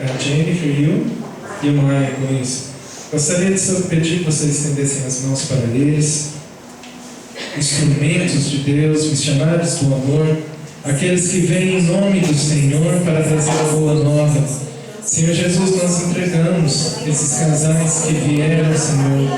a Jennifer e o Maia com isso. Gostaria de pedir que vocês estendessem as mãos para eles, instrumentos de Deus, missionários do amor, aqueles que vêm em nome do Senhor para trazer a boa nova. Senhor Jesus, nós entregamos esses casais que vieram, Senhor,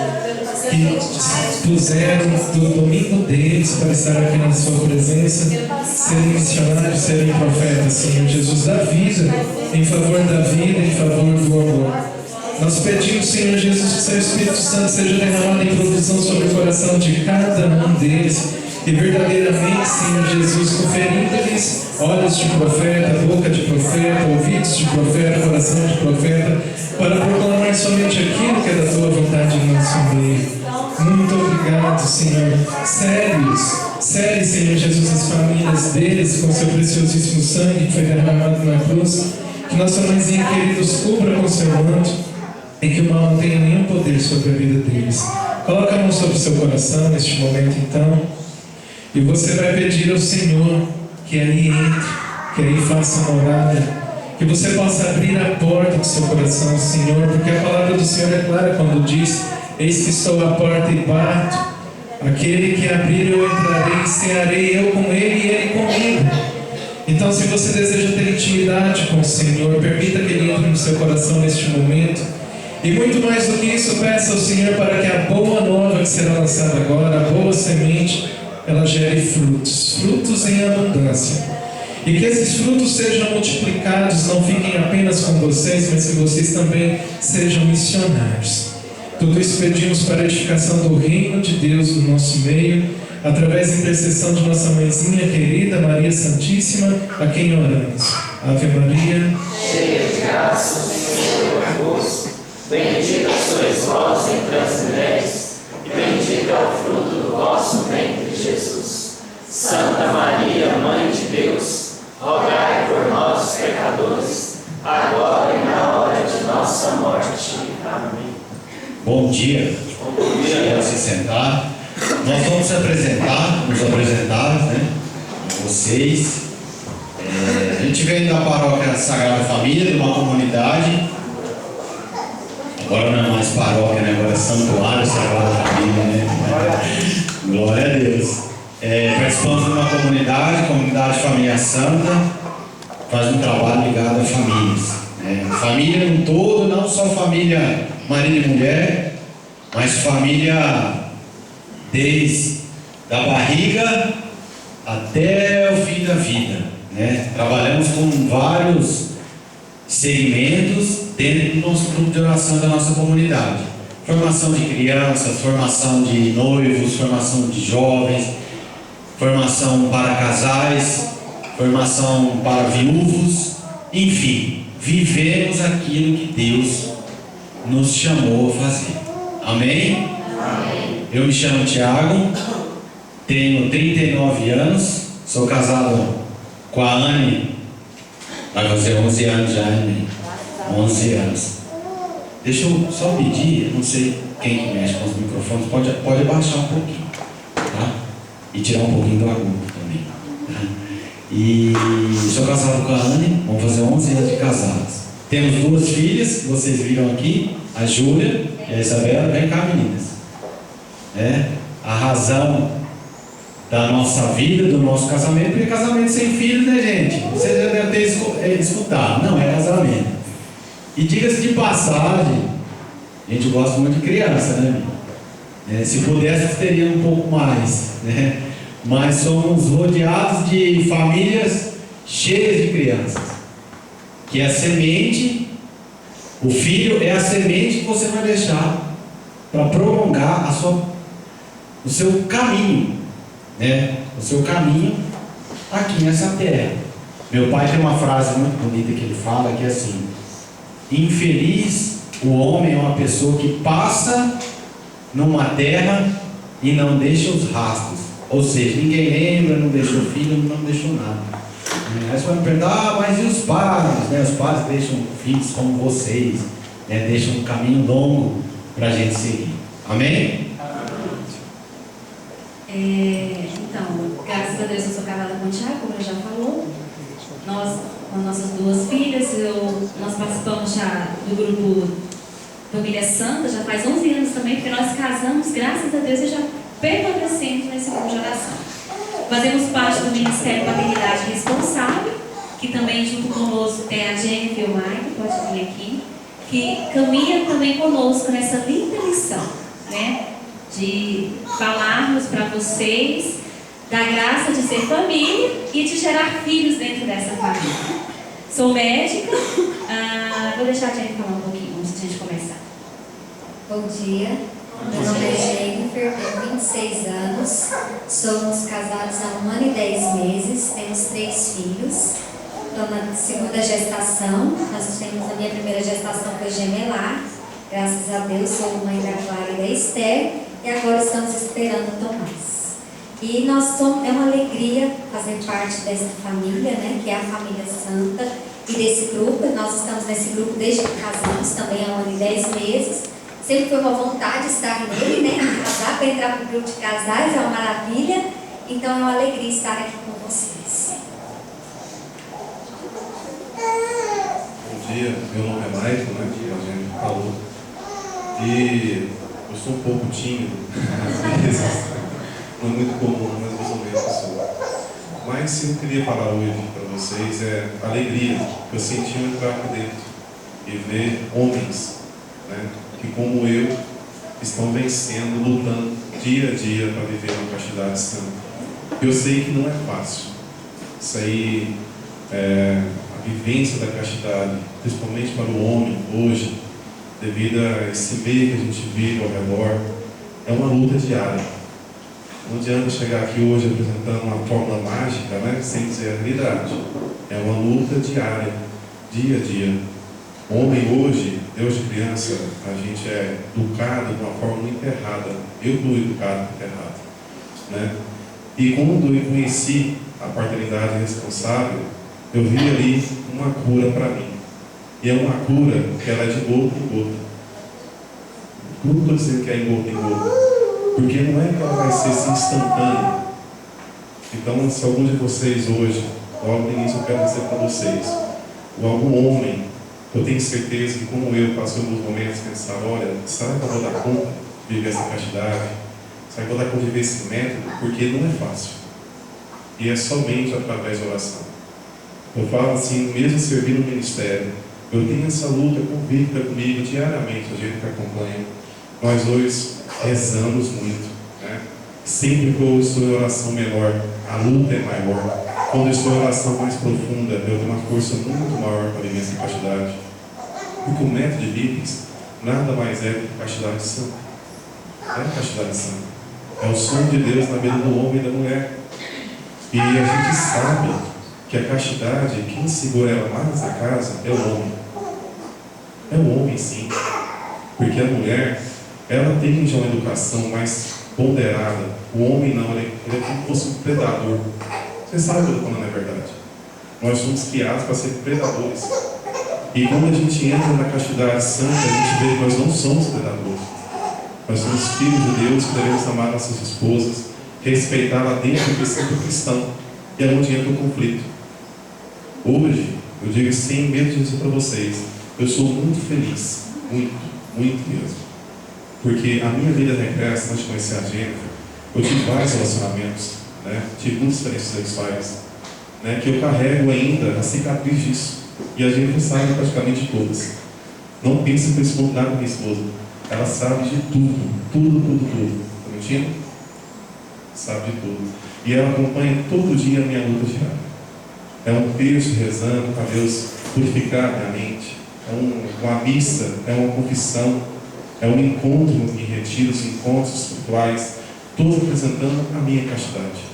que puseram do domingo deles para estar aqui na sua presença, serem missionários, serem profetas, Senhor Jesus, da vida, em favor da vida, em favor do amor. Nós pedimos, Senhor Jesus, que seu Espírito Santo seja derramado em provisão sobre o coração de cada um deles, e verdadeiramente, Senhor Jesus, conferindo-lhes olhos de profeta, boca de profeta, ouvidos de profeta, coração de profeta, para proclamar somente aquilo que é da tua vontade em nosso meio. Muito obrigado, Senhor. Sere, Senhor Jesus, as famílias deles com seu preciosíssimo sangue que foi derramado na cruz. Que nossa mãezinha querida os cubra com seu manto e que o mal não tenha nenhum poder sobre a vida deles. Coloca a mão sobre o seu coração neste momento, então, e você vai pedir ao Senhor que aí entre, que aí faça morada, que você possa abrir a porta do seu coração, Senhor, porque a palavra do Senhor é clara quando diz: eis que estou à porta e bato, aquele que abrir eu entrarei, cearei eu com ele e ele comigo. Então, se você deseja ter intimidade com o Senhor, permita que ele entre no seu coração neste momento. E muito mais do que isso, peça ao Senhor para que a boa nova que será lançada agora, a boa semente, ela gere frutos em abundância. E que esses frutos sejam multiplicados, não fiquem apenas com vocês, mas que vocês também sejam missionários. Tudo isso pedimos para a edificação do reino de Deus no nosso meio, através da intercessão de nossa mãezinha querida, Maria Santíssima, a quem oramos. Ave Maria, cheia de graça, o Senhor é convosco. Bendita sois vós entre as mulheres, e bendito é o fruto do vosso ventre, Jesus. Santa Maria, Mãe de Deus, rogai por nós, pecadores, agora e na hora de nossa morte. Amém. Bom dia. Bom dia. Pode se sentar. Nós vamos nos apresentar, né? Vocês. A gente vem da paróquia Sagrada Família, de uma comunidade. Agora não é mais paróquia, né? Agora é Santuário Sagrada Família, né? Glória a Deus. Participamos de uma comunidade Família Santa, faz um trabalho ligado a famílias. Família no todo, não só família marido e mulher, mas família desde a barriga até o fim da vida, né? Trabalhamos com vários segmentos dentro do nosso grupo de oração da nossa comunidade. Formação de crianças, formação de noivos, formação de jovens, formação para casais, formação para viúvos, enfim, vivemos aquilo que Deus nos chamou a fazer. Amém? Amém. Eu me chamo Tiago, tenho 39 anos, sou casado com a Anne, vai fazer 11 anos já, né? 11 anos. Deixa eu só pedir, não sei quem que mexe com os microfones, pode abaixar um pouquinho, tá? E tirar um pouquinho do agudo também, tá? E sou casado com a Anne, vamos fazer 11 anos de casados. Temos 2 filhas, vocês viram aqui, a Júlia e a Isabela. Vem cá, meninas. A razão da nossa vida, do nosso casamento, porque casamento sem filhos, né, gente? Vocês já devem ter escutado. Não, é casamento. E diga-se de passagem, a gente gosta muito de criança, né? Se pudesse, teria um pouco mais, né? Mas somos rodeados de famílias cheias de crianças, que é a semente, o filho é a semente que você vai deixar para prolongar o seu caminho, né? O seu caminho aqui nessa terra. Meu pai tem uma frase muito bonita que ele fala, que é assim: infeliz o homem é uma pessoa que passa numa terra e não deixa os rastros. Ou seja, ninguém lembra, não deixou filho, não deixou nada. Aí você vai me perguntar: mas e os pais? Né? Os pais deixam filhos como vocês, né? Deixam um caminho longo para a gente seguir. Amém? Então, graças a Deus eu sou casada com o Tiago, como ele já falou. Nós, com as nossas 2 duas filhas. Nós participamos já do grupo Família Santa, já faz 11 anos também, porque nós casamos, graças a Deus, e já permanecemos nesse grupo de oração. Fazemos parte do Ministério Paternidade Responsável, que também junto conosco tem a Jennifer Maia, pode vir aqui, que caminha também conosco nessa linda lição, né? De falarmos para vocês da graça de ser família e de gerar filhos dentro dessa família. Sou médica, vou deixar a Jennifer falar um pouquinho antes de a gente começar. Bom dia, meu nome é Jennifer, tenho 26 anos, somos casados há 1 ano e 10 meses, temos 3 filhos, estou na segunda gestação, a minha primeira gestação foi gemelar, graças a Deus sou mãe da Clara e da Esther, e agora estamos esperando o Tomás. E é uma alegria fazer parte dessa família, né, que é a Família Santa, e desse grupo. Nós estamos nesse grupo desde que casamos, também há 1 ano e 10 meses. Sempre foi uma vontade estar nele, né, casar, para entrar para o grupo de casais, é uma maravilha. Então é uma alegria estar aqui com vocês. Bom dia, meu nome é Michael, né, que a gente falou. E eu sou um pouco tímido, às vezes. Não é muito comum, mas eu sou meio pessoa. Mas eu queria falar hoje para vocês a alegria que eu senti ao entrar aqui dentro e ver homens, né, que como eu estão vencendo, lutando dia a dia para viver uma castidade santa. Eu sei que não é fácil. Isso aí, a vivência da castidade, principalmente para o homem hoje, devido a esse meio que a gente vive ao redor, é uma luta diária. Não adianta chegar aqui hoje apresentando uma fórmula mágica, né, sem dizer a realidade. É uma luta diária, dia a dia. O homem hoje, desde criança, a gente é educado de uma forma muito errada. Eu fui educado muito errado, né? E quando eu conheci a paternidade responsável, eu vi ali uma cura para mim. E é uma cura que ela é de gota em gota. Não estou dizendo que é em gota em gota. Porque não é que ela vai ser assim instantânea. Então, se algum de vocês hoje, logo no início eu quero dizer para vocês, ou algum homem, eu tenho certeza que como eu passou alguns momentos pensando, olha, será que eu vou dar conta de viver essa castidade? Será que eu vou dar conta de viver esse método? Porque não é fácil. E é somente através da oração. Eu falo assim, mesmo servindo no ministério, eu tenho essa luta convicta comigo diariamente, a gente que acompanha. Nós dois rezamos muito, né? Sempre que eu estou em oração menor, a luta é maior. Quando eu estou em oração mais profunda, eu tenho uma força muito maior para viver essa castidade. Porque o método de Vives nada mais é do que castidade santa. É a castidade santa. É o sonho de Deus na vida do homem e da mulher. E a gente sabe que a castidade, quem segura ela mais na casa é o homem. É o homem, sim. Porque a mulher, ela tem já uma educação mais ponderada. O homem não, ele é como se fosse um predador. Você sabe o que eu estou falando, é verdade. Nós somos criados para ser predadores. E quando a gente entra na castidade santa, a gente vê que nós não somos predadores. Nós somos filhos de Deus, que devemos amar nossas esposas, respeitá-la dentro do princípio cristão. E é onde entra o conflito. Hoje, eu digo sem medo de dizer para vocês, eu sou muito feliz. Muito, muito mesmo. Porque a minha vida regressa, antes de conhecer a Jennifer, eu tive vários relacionamentos, né? Tive muitas experiências sexuais, né? Que eu carrego ainda a cicatriz disso. E a Jennifer sabe praticamente todas. Não pense que eu escondo nada com minha esposa. Ela sabe de tudo. Tá mentindo? Sabe de tudo. E ela acompanha todo dia a minha luta diária. É um texto rezando para Deus purificar a minha mente. É uma missa, é uma confissão. É um encontro em retiros, encontros espirituais, todos apresentando a minha castidade.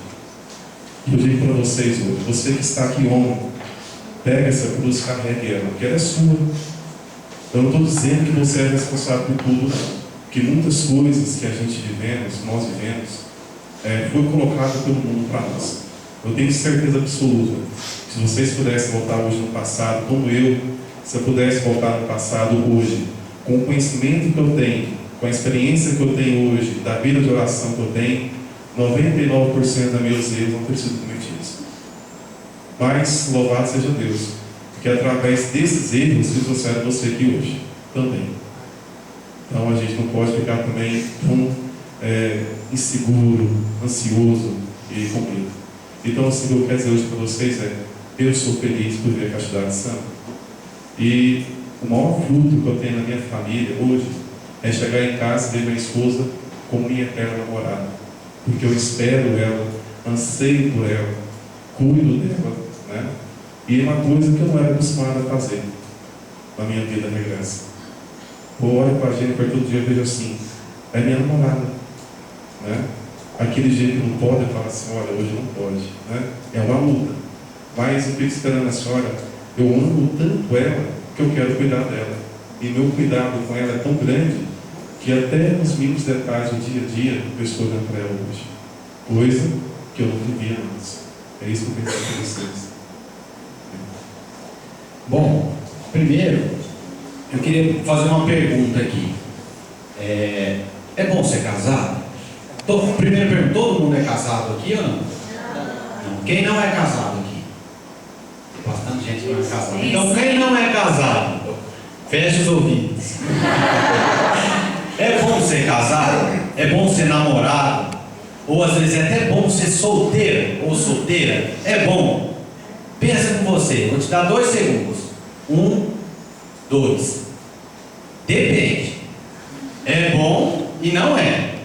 E eu digo para vocês hoje, você que está aqui homem, pega essa cruz, carregue ela, porque ela é sua. Eu não estou dizendo que você é responsável por tudo, não. Porque muitas coisas que a gente nós vivemos, foi colocado pelo mundo para nós. Eu tenho certeza absoluta, se vocês pudessem voltar hoje no passado, como se eu pudesse voltar no passado hoje, com o conhecimento que eu tenho, com a experiência que eu tenho hoje, da vida de oração que eu tenho, 99% dos meus erros não teriam sido cometidos. Mas, louvado seja Deus, Porque através desses erros se trouxeram você aqui hoje também. Então a gente não pode ficar também tão inseguro, ansioso e com medo. Então assim, o que eu quero dizer hoje para vocês é: eu sou feliz por ver a Castidade Santa. E o maior fruto que eu tenho na minha família hoje é chegar em casa e ver minha esposa como minha eterna namorada. Porque eu espero ela, anseio por ela, cuido dela, né? E é uma coisa que eu não era acostumado a fazer na minha vida regressa. Eu olho para a Jennifer todo dia e vejo assim: é minha namorada, né? Aquele jeito que não pode, eu falo assim: olha, hoje não pode, né? É uma luta. Mas eu fico esperando a senhora, eu amo tanto ela que eu quero cuidar dela. E meu cuidado com ela é tão grande que até nos mínimos detalhes do dia a dia eu estou olhando para ela hoje. Coisa que eu não vivia antes. É isso que eu penso para vocês. Bom, primeiro, eu queria fazer uma pergunta aqui. É bom ser casado? Primeiro pergunta: todo mundo é casado aqui ou não? Não. Quem não é casado aqui? Tem bastante gente que não é casada. Então, quem não é casado, feche os ouvidos. É bom ser casado? É bom ser namorado? Ou às vezes é até bom ser solteiro ou solteira? É bom. Pensa com você, vou te dar 2 segundos. 1, 2. Depende. É bom e não é.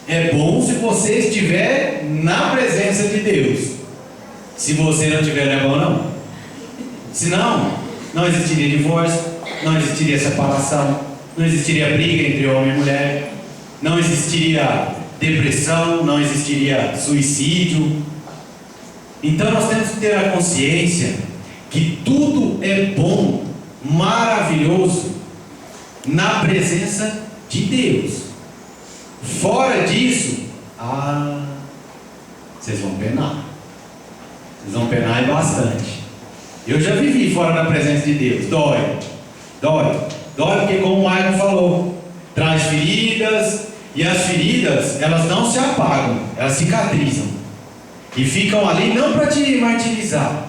É bom se você estiver na presença de Deus. Se você não estiver, não é bom não. Senão, não existiria divórcio, não existiria separação, não existiria briga entre homem e mulher, não existiria depressão, não existiria suicídio. Então nós temos que ter a consciência que tudo é bom, maravilhoso, na presença de Deus. Fora disso, vocês vão penar. Vocês vão penar bastante. Eu já vivi fora da presença de Deus. Dói. Porque, como o Maicon falou, traz feridas. E as feridas, elas não se apagam, elas cicatrizam. E ficam ali não para te martirizar,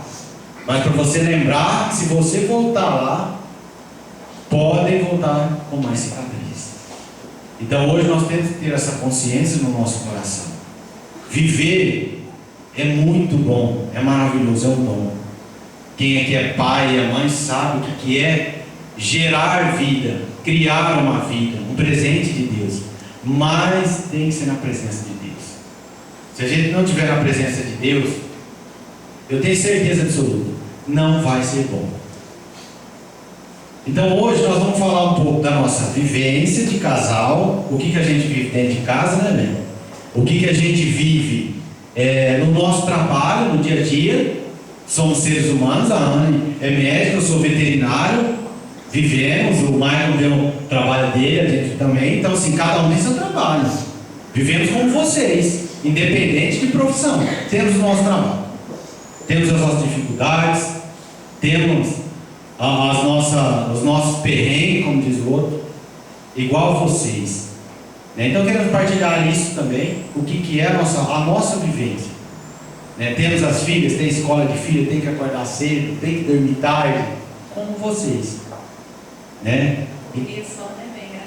mas para você lembrar que se você voltar lá, podem voltar com mais cicatriz. Então hoje nós temos que ter essa consciência no nosso coração. Viver é muito bom, é maravilhoso, é um dom. Quem aqui é pai e é mãe sabe o que é gerar vida, criar uma vida, um presente de Deus. Mas tem que ser na presença de Deus. Se a gente não estiver na presença de Deus, eu tenho certeza absoluta, não vai ser bom. Então hoje nós vamos falar um pouco da nossa vivência de casal, o que a gente vive dentro de casa, né, Bem? O que a gente vive no nosso trabalho, no dia a dia. Somos seres humanos, a Anne é médica, eu sou veterinário, vivemos, o Michael deu o trabalho dele, a gente também. Então assim, cada um tem seu trabalho. Vivemos como vocês, independente de profissão. Temos o nosso trabalho, temos as nossas dificuldades, temos os nossos perrengues, como diz o outro, igual vocês, né? Então queremos partilhar isso também, o que é a nossa vivência, né? Temos as filhas, tem escola de filha, tem que acordar cedo, tem que dormir tarde, como vocês, né?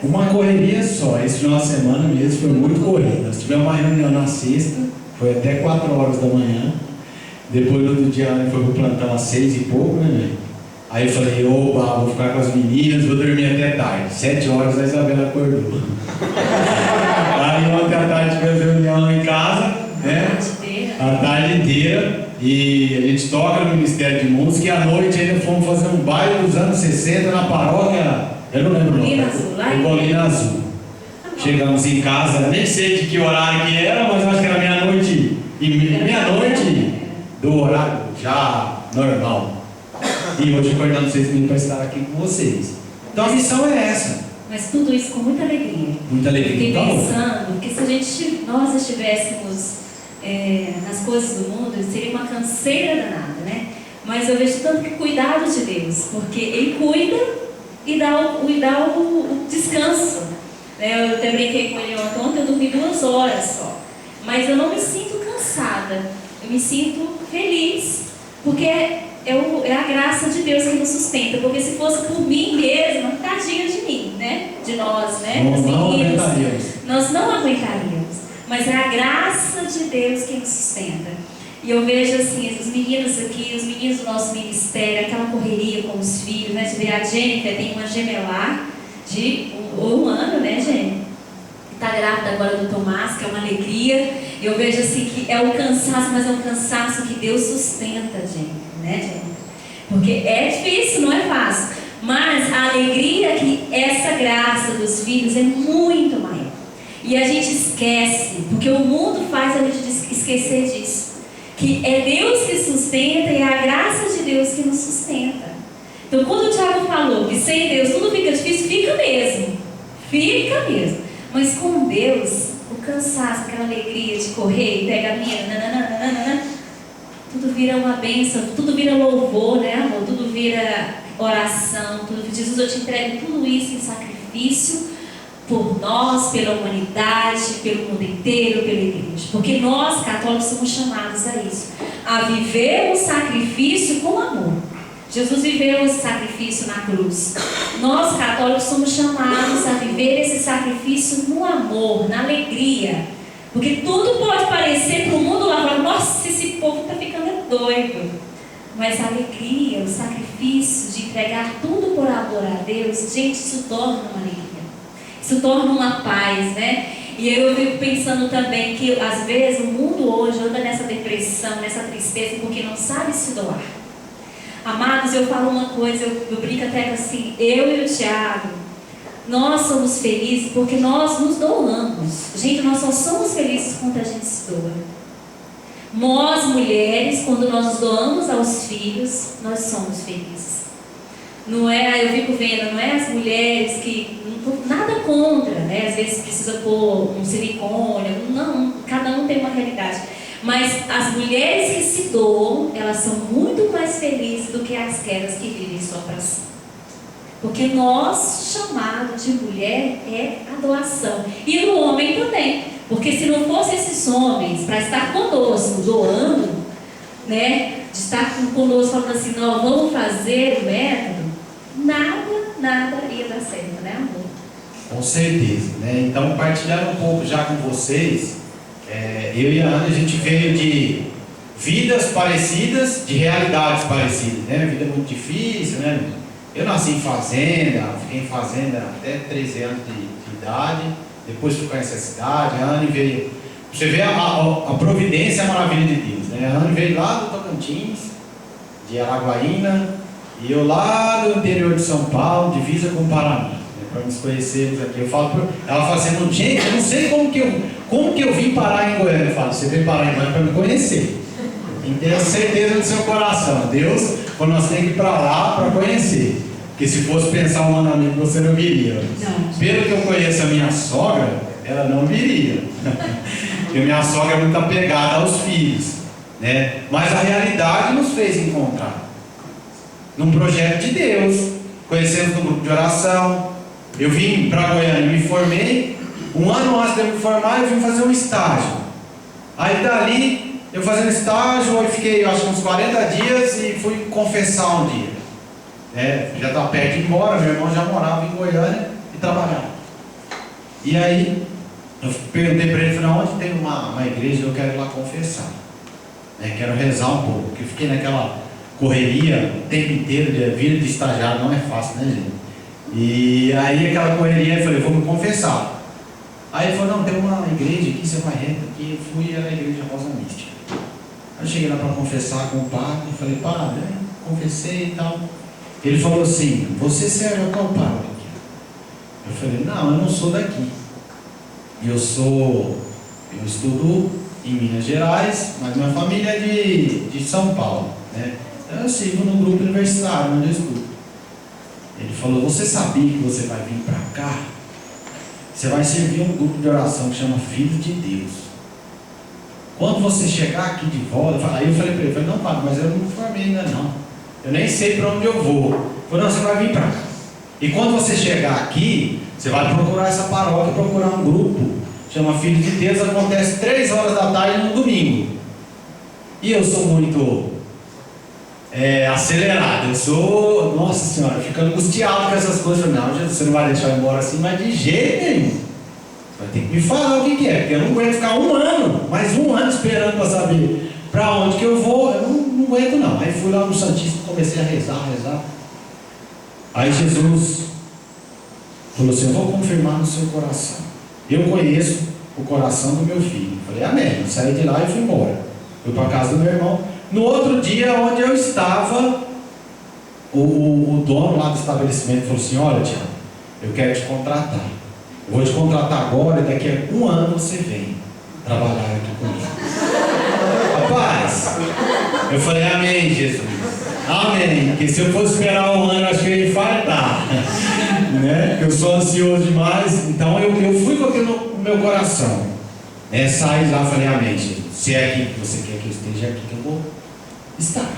Uma correria só. Esse final de semana mesmo foi muito corrido. Nós tivemos uma reunião na sexta, foi até 4 horas da manhã. Depois no outro dia ela foi pro plantão às 6 e pouco, né? Aí eu falei: oba, vou ficar com as meninas, vou dormir até tarde. 7 horas a Isabela acordou. Aí ontem à tarde tivemos reunião lá em casa, né? A tarde inteira. E a gente toca no Ministério de Música. E à noite ainda fomos fazer um baile dos anos 60 na paróquia. Eu não lembro o Colina Azul. Chegamos em casa, nem sei de que horário que era, mas acho que era meia-noite. E meia-noite do horário já normal. E hoje acordando 6 minutos para estar aqui com vocês. Então a missão é essa. Mas tudo isso com muita alegria. Muita alegria. Fiquei pensando que se nós estivéssemos nas coisas do mundo, seria uma canseira danada, né? Mas eu vejo tanto que cuidado de Deus, porque Ele cuida e dá o descanso. Eu até brinquei com ele ontem, eu dormi 2 horas só. Mas eu não me sinto cansada, eu me sinto feliz, porque é a graça de Deus que nos sustenta, porque se fosse por mim mesma, tadinha de mim, né? De nós, né? Nós não aguentaríamos. Mas é a graça de Deus que nos sustenta. E eu vejo assim, os meninos aqui, os meninos do nosso ministério, aquela correria com os filhos, né? De ver a Jennifer, tem uma gemelar de um ano, né, Jennifer? Está grávida agora do Tomás, que é uma alegria. Eu vejo assim que é um cansaço, mas é um cansaço que Deus sustenta, gente, né, gente? Porque é difícil, não é fácil. Mas a alegria que essa graça dos filhos é muito maior. E a gente esquece, porque o mundo faz a gente esquecer disso. Que é Deus que sustenta e é a graça de Deus que nos sustenta. Então, quando o Tiago falou que sem Deus tudo fica difícil, fica mesmo. Fica mesmo. Mas com Deus, o cansaço, aquela alegria de correr e pegar a minha, tudo vira uma bênção, tudo vira louvor, né, amor? Tudo vira oração, Jesus, eu te entrego tudo isso em sacrifício por nós, pela humanidade, pelo mundo inteiro, pela igreja. Porque nós, católicos, somos chamados a isso, a viver o sacrifício com amor. Jesus viveu esse sacrifício na cruz. Nós, católicos, somos chamados a viver esse sacrifício no amor, na alegria. Porque tudo pode parecer para o mundo lá fora, nossa, esse povo está ficando doido. Mas a alegria, o sacrifício de entregar tudo por amor a Deus, gente, isso torna uma alegria. Isso torna uma paz, né? E eu fico pensando também que, às vezes, o mundo hoje anda nessa depressão, nessa tristeza, porque não sabe se doar. Amados, eu falo uma coisa, eu brinco até assim, eu e o Tiago, nós somos felizes porque nós nos doamos. Gente, nós só somos felizes quando a gente se doa. Nós, mulheres, quando nós nos doamos aos filhos, nós somos felizes. Não é, eu fico vendo, não é as mulheres que, nada contra, né? Às vezes precisa pôr um silicone, não, cada um tem uma realidade. Mas as mulheres que se doam, elas são muito mais felizes do que aquelas que vivem só para si. Porque nosso chamado de mulher é a doação. E no homem também. Porque se não fossem esses homens para estar conosco, doando, né? De estar conosco falando assim, não, vamos fazer o método, nada ia dar certo, né, amor? Com certeza, né? Então, partilhando um pouco já com vocês, eu e a Ana, a gente veio de vidas parecidas, de realidades parecidas, né? Vida muito difícil, né? Eu nasci em fazenda, fiquei em fazenda até 13 anos de idade, depois fui conhecer a cidade. A Ana veio, você vê a providência e a maravilha de Deus, né? A Ana veio lá do Tocantins, de Araguaína, e eu lá do interior de São Paulo, divisa com o Paraná, né? Para nos conhecermos aqui. Eu falo, ela fala assim, gente, eu não sei como que eu vim parar em Goiânia. Eu falo, você veio parar em Goiânia para me conhecer. E tenha certeza do seu coração. Deus, quando nós temos que ir para lá para conhecer. Porque se fosse pensar humanamente, você não viria. Não. Pelo que eu conheço a minha sogra, ela não viria. Porque minha sogra é muito apegada aos filhos, né? Mas a realidade nos fez encontrar. Num projeto de Deus. Conhecemos um grupo de oração. Eu vim para Goiânia, me formei. Um ano antes de eu me formar, eu vim fazer um estágio. Aí dali, eu fazendo estágio, eu fiquei, acho que uns 40 dias e fui confessar um dia. Já estava perto de ir embora, meu irmão já morava em Goiânia e trabalhava. E aí, eu perguntei para ele, falei, onde tem uma igreja, eu quero ir lá confessar. Quero rezar um pouco, porque eu fiquei naquela correria o tempo inteiro, de vida de estagiário não é fácil, né, gente? E aí aquela correria, eu falei, vou me confessar. Aí ele falou, não, tem uma igreja aqui, você vai reto aqui. Eu fui à igreja Rosa Mística. Aí eu cheguei lá para confessar com o padre, falei, padre, confessei e tal. Ele falou assim, você serve a qual paróquia? Eu falei, não, eu não sou daqui. Eu estudo em Minas Gerais, mas minha família é de São Paulo, né? Então eu sigo no grupo universitário onde eu estudo. Ele falou, você sabia que você vai vir para cá? Você vai servir um grupo de oração que chama Filhos de Deus. Quando você chegar aqui de volta, aí eu falei para ele, não, padre, mas eu não me formei ainda não. Eu nem sei para onde eu vou. Ele falou, não, você vai vir para cá. E quando você chegar aqui, você vai procurar essa paróquia, procurar um grupo, chama Filhos de Deus, acontece 3 horas da tarde no domingo. E eu sou muito acelerado. Eu sou, nossa senhora, ficando angustiado com essas coisas. Não, Jesus, você não vai deixar eu embora assim, mas de jeito nenhum. Vai ter que me falar o que é, porque eu não aguento ficar mais um ano esperando para saber para onde que eu vou. Eu não aguento não. Aí fui lá no Santíssimo, comecei a rezar. Aí Jesus falou assim: eu vou confirmar no seu coração. Eu conheço o coração do meu filho. Falei, amém. Eu saí de lá e fui embora. Fui para a casa do meu irmão. No outro dia, onde eu estava, o dono lá do estabelecimento falou assim: olha, Tiago, eu quero te contratar. Eu vou te contratar agora e daqui a um ano você vem trabalhar aqui comigo. Rapaz, eu falei, amém, Jesus. Amém. Porque se eu fosse esperar um ano, acho que eu ia infartar. Né? Porque eu sou ansioso demais. Então eu fui com aquilo no meu coração. Saí lá e falei, amém, Jesus. Se é aqui que você quer que eu esteja, aqui que eu vou estar.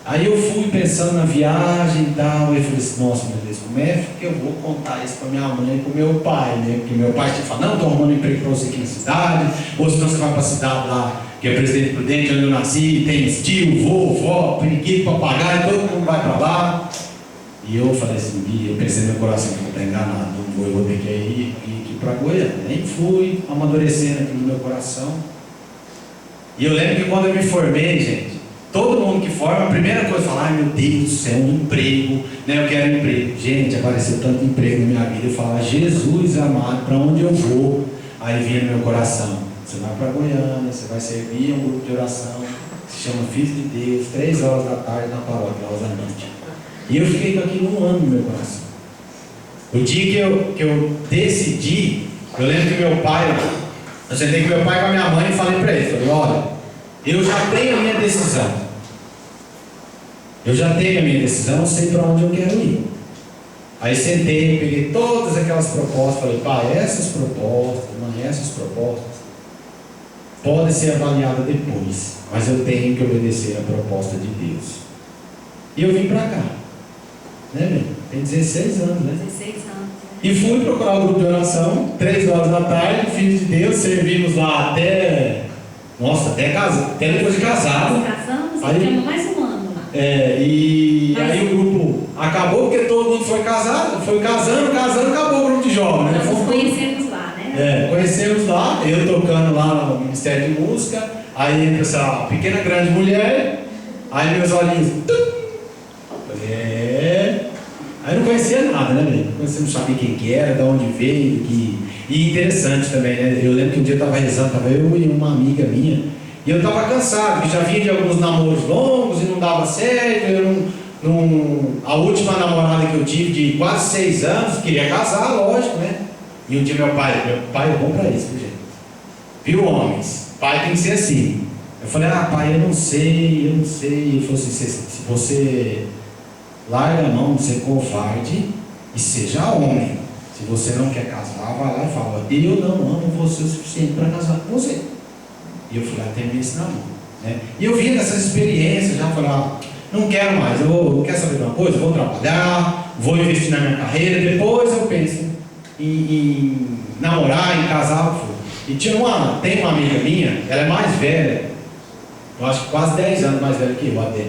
Aí eu fui pensando na viagem e tal, e falei assim, nossa, meu Deus, como é que eu vou contar isso para minha mãe e para o meu pai, né? Porque meu pai tinha falado, não, estou arrumando emprego para você aqui na cidade, ou senão você vai para a cidade lá, que é Presidente Prudente, onde eu nasci, tem tio, vô, vó, periquito, papagaio, todo mundo vai para lá. E eu falei assim, eu pensei no meu coração, que eu estou enganado, eu vou ter que ir para Goiânia. Nem fui amadurecendo aqui no meu coração. E eu lembro que quando eu me formei, gente, todo mundo que forma, a primeira coisa fala, ai meu Deus do céu, um emprego, né? Eu quero um emprego. Gente, apareceu tanto emprego na minha vida, eu falava, Jesus amado, para onde eu vou? Aí vinha no meu coração, você vai para Goiânia, você vai servir um grupo de oração, que se chama Filhos de Deus, 3 horas da tarde na paróquia, Rosa Noite. E eu fiquei com aquilo um ano no meu coração. O dia que eu decidi, eu lembro que meu pai, eu sentei com meu pai e com a minha mãe e falei para ele, falei, olha, eu já tenho a minha decisão. Eu sei para onde eu quero ir. Aí sentei, peguei todas aquelas propostas, falei, pai, essas propostas, mãe, essas propostas podem ser avaliadas depois, mas eu tenho que obedecer a proposta de Deus. E eu vim para cá, né, meu? Tem 16 anos, né? 16 anos. E fui procurar o grupo de oração, 3 horas da tarde, Filhos de Deus, servimos lá até depois de casado. Casamos, aí, ficamos mais um ano lá. Aí o grupo acabou porque todo mundo foi casado, foi casando, acabou o grupo de jovens, né? Nós nos conhecemos lá, né? Conhecemos lá, eu tocando lá no Ministério de Música, aí entra essa pequena grande mulher, aí meus olhinhos, aí não conhecia nada, né, velho? Não sabia quem que era, de onde veio, E interessante também, né? Eu lembro que um dia eu estava rezando, estava eu e uma amiga minha, e eu estava cansado, que já vinha de alguns namoros longos e não dava certo. A última namorada que eu tive de quase 6 anos, queria casar, lógico, né? E um dia meu pai é bom para isso, gente. Viu, homens? Pai tem que ser assim. Eu falei, pai, eu não sei. Ele falou assim, se você larga a mão de ser covarde e seja homem. Se você não quer casar, vai lá e fala, eu não amo você o suficiente para casar com você. E eu fui lá terminei esse namoro, né? E eu vinha dessas experiências, já falei, não quero mais, eu quero saber de uma coisa, eu vou trabalhar, vou investir na minha carreira, depois eu penso em namorar, em casar. E tem uma amiga minha, ela é mais velha, eu acho que quase 10 anos mais velha que eu até.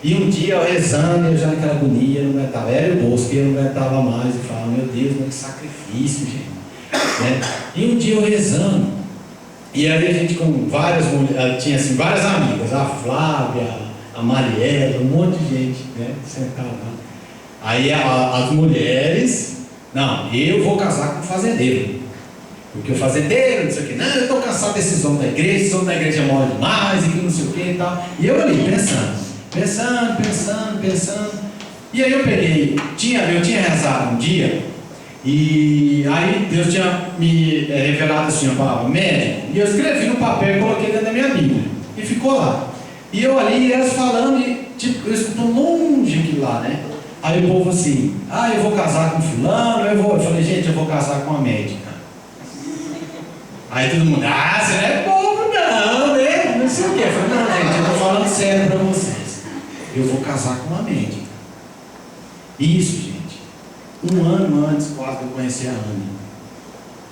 E um dia eu rezando, eu já naquela agonia, não aguentava, era o bolso que eu não aguentava mais, e falava, meu Deus, que sacrifício, gente. Né? E um dia eu rezando, e aí a gente com várias mulheres, tinha assim, várias amigas, a Flávia, a Mariela, um monte de gente, né, sentada lá. Aí as mulheres, não, eu vou casar com o fazendeiro, porque o fazendeiro, não sei o que, não, eu estou cansado desses homens da igreja, esses homens da igreja moram demais, e que não sei o que e tal. E eu ali, pensando. E aí eu peguei, eu tinha rezado um dia, e aí Deus tinha me revelado assim, uma palavra médico, e eu escrevi no papel e coloquei dentro da minha Bíblia, e ficou lá. E eu ali, elas falando, e tipo, eu escuto longe aquilo lá, né? Aí o povo assim, eu vou casar com fulano, eu falei, gente, eu vou casar com uma médica. Aí todo mundo, você não é bobo não, né? Não sei o que. Eu falei, não, gente, eu tô falando sério pra vocês. Eu vou casar com uma médica. Isso, gente. 1 ano antes quase de eu conhecer a Anne.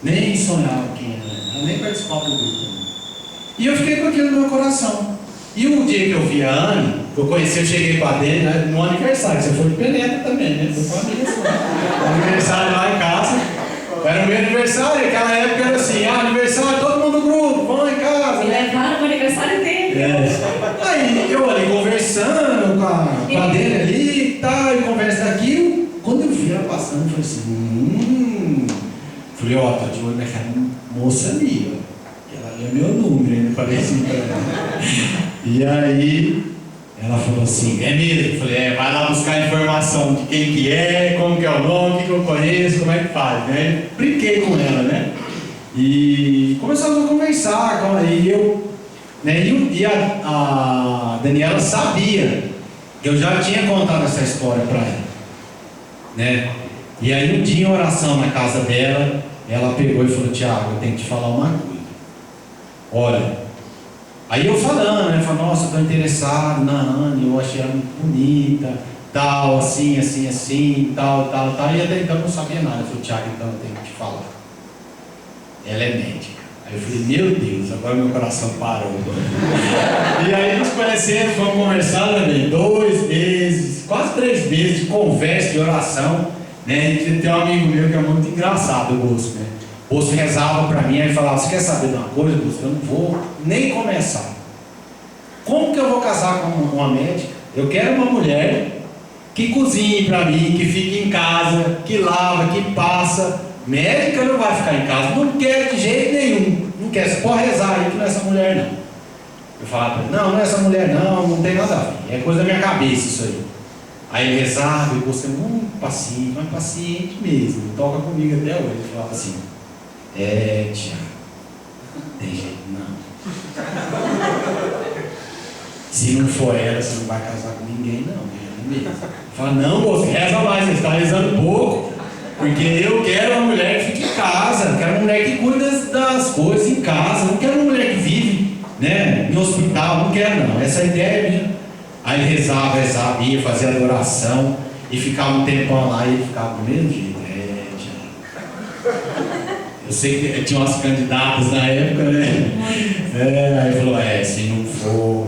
Nem sonhava quem era. Ela nem participava do grupo. E eu fiquei com aquilo no meu coração. E um dia que eu vi a Anne, Eu conheci, eu cheguei para dele, né, no aniversário, você foi de penetra também, né? Foi família assim. Aniversário lá em casa. Era o meu aniversário, naquela época era assim, aniversário, todo mundo no grupo, vão lá em casa. Me levaram pro aniversário dele. Aí eu ali conversando com a dele ali e tal, e conversa daquilo. Quando eu vi ela passando, eu falei assim, falei, ó, tô de olho naquela moça ali, ó. Ela leu meu número, ainda falei assim pra ela. E aí ela falou assim, é mesmo? Eu falei, vai lá buscar informação de quem que é, como que é o nome, o que eu conheço, como é que faz, né? Brinquei com ela, né? E começamos a conversar, e eu, né? E a Daniela sabia que eu já tinha contado essa história para ela, né? E aí um dia em oração na casa dela, ela pegou e falou, Tiago, eu tenho que te falar uma coisa. Olha, aí eu falando, né? Falando, nossa, eu estou interessado na Anne, eu achei ela muito bonita, tal, assim, assim, assim, tal. E até então eu não sabia nada. Eu falei, Tiago, então eu tenho que te falar. Ela é médica. Aí eu falei, meu Deus, agora meu coração parou. E aí nos conhecemos, fomos conversar também, 2 meses, quase 3 meses de conversa, de oração, né? E tem um amigo meu que é muito engraçado, o Bosco, né? O Bosco rezava para mim, aí falava, você quer saber de uma coisa, Bosco? Eu não vou nem começar. Como que eu vou casar com uma médica? Eu quero uma mulher que cozinhe para mim, que fique em casa, que lava, que passa. Médica não vai ficar em casa, não quero de jeito nenhum. Não quer, você pode rezar aí que não é essa mulher não. Eu falava para ele, não é essa mulher não tem nada a ver, é coisa da minha cabeça isso aí. Aí ele rezava, e você muito paciente, mas paciente mesmo, toca comigo até hoje. Ele falava assim, Tiago, tem jeito não. Se não for ela, você não vai casar com ninguém não, mesmo. Fala, não, você reza mais, você está rezando pouco. Porque eu quero uma mulher que fique em casa, eu quero uma mulher que cuida das coisas em casa, não quero uma mulher que vive, né, no hospital, não quero não, essa é a ideia minha. Aí ele rezava, ia fazer adoração e ficava um tempão lá e ele ficava do mesmo jeito. Eu sei que tinha umas candidatas na época, né? Aí ele falou, se não for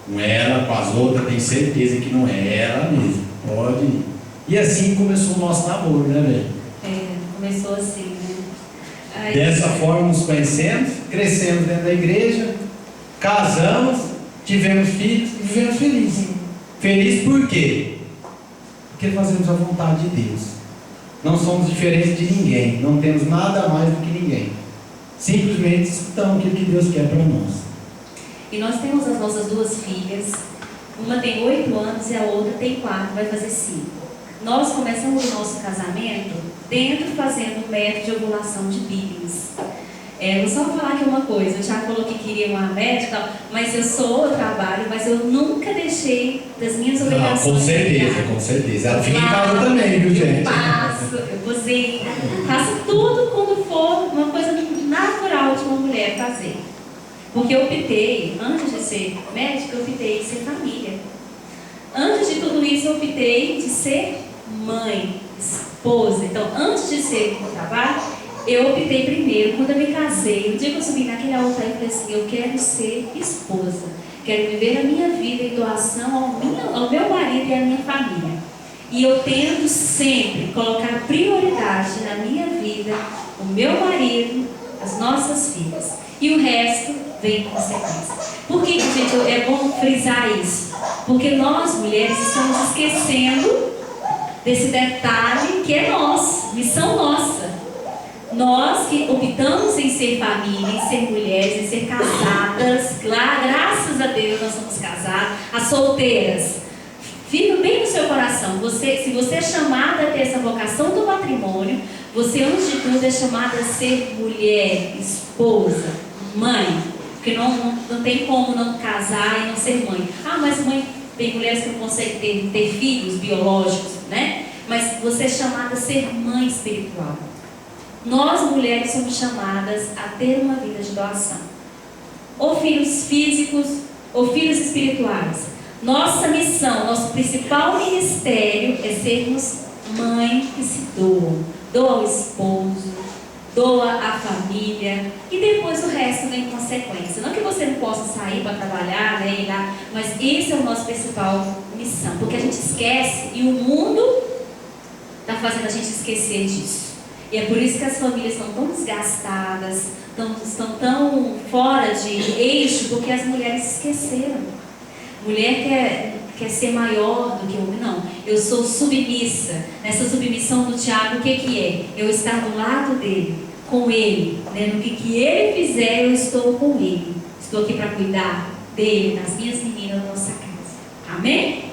com ela, com as outras, tem certeza que não é ela mesmo, pode ir. E assim começou o nosso namoro, né, velho? Começou assim, né? Aí... Dessa forma nos conhecemos, crescemos dentro da igreja, casamos, tivemos filhos e vivemos felizes. Feliz por quê? Porque fazemos a vontade de Deus. Não somos diferentes de ninguém, não temos nada mais do que ninguém. Simplesmente escutamos aquilo que Deus quer para nós. E nós temos as nossas 2 filhas, uma tem 8 anos e a outra tem 4, vai fazer 5. Nós começamos o nosso casamento fazendo um método de ovulação de Billings. Vou só falar aqui uma coisa, o Thiago falou que queria uma médica, mas eu trabalho, mas eu nunca deixei das minhas obrigações. Com certeza. Ela fica em casa também, viu, gente? Eu cozinho, faço tudo quando for uma coisa natural de uma mulher fazer. Porque eu optei, antes de ser médica, eu optei de ser família. Antes de tudo isso, eu optei de ser mãe, esposa. Então, antes de ser um trabalho, eu optei primeiro, quando eu me casei, no dia que eu subi naquele altar, eu falei assim, eu quero ser esposa, quero viver a minha vida em doação ao meu marido e à minha família. E eu tento sempre colocar prioridade na minha vida, o meu marido, as nossas filhas. E o resto vem em consequência. Por que, gente, é bom frisar isso? Porque nós, mulheres, estamos esquecendo desse detalhe que é nosso, missão nossa. Nós que optamos em ser família, em ser mulheres, em ser casadas, graças a Deus nós somos casadas, as solteiras, fica bem no seu coração, se você é chamada a ter essa vocação do matrimônio, você antes de tudo é chamada a ser mulher, esposa, mãe, porque não tem como não casar e não ser mãe. Mas mãe, tem mulheres que não conseguem ter filhos biológicos, né? Mas você é chamada a ser mãe espiritual. Nós, mulheres, somos chamadas a ter uma vida de doação. Ou filhos físicos, ou filhos espirituais. Nossa missão, nosso principal ministério é sermos mãe que se doam. Doa ao esposo, doa à família e depois o resto vem em consequência. Não que você não possa sair para trabalhar, né, ir lá, mas esse é o nosso principal missão, porque a gente esquece e o mundo está fazendo a gente esquecer disso. E é por isso que as famílias estão tão desgastadas, estão tão fora de eixo, porque as mulheres esqueceram. Mulher quer ser maior do que o homem. Não, eu sou submissa. Nessa submissão do Tiago, o que é? Eu estar do lado dele, com ele, né? No que ele fizer, eu estou com ele. Estou aqui para cuidar dele, das minhas meninas, da nossa casa. Amém?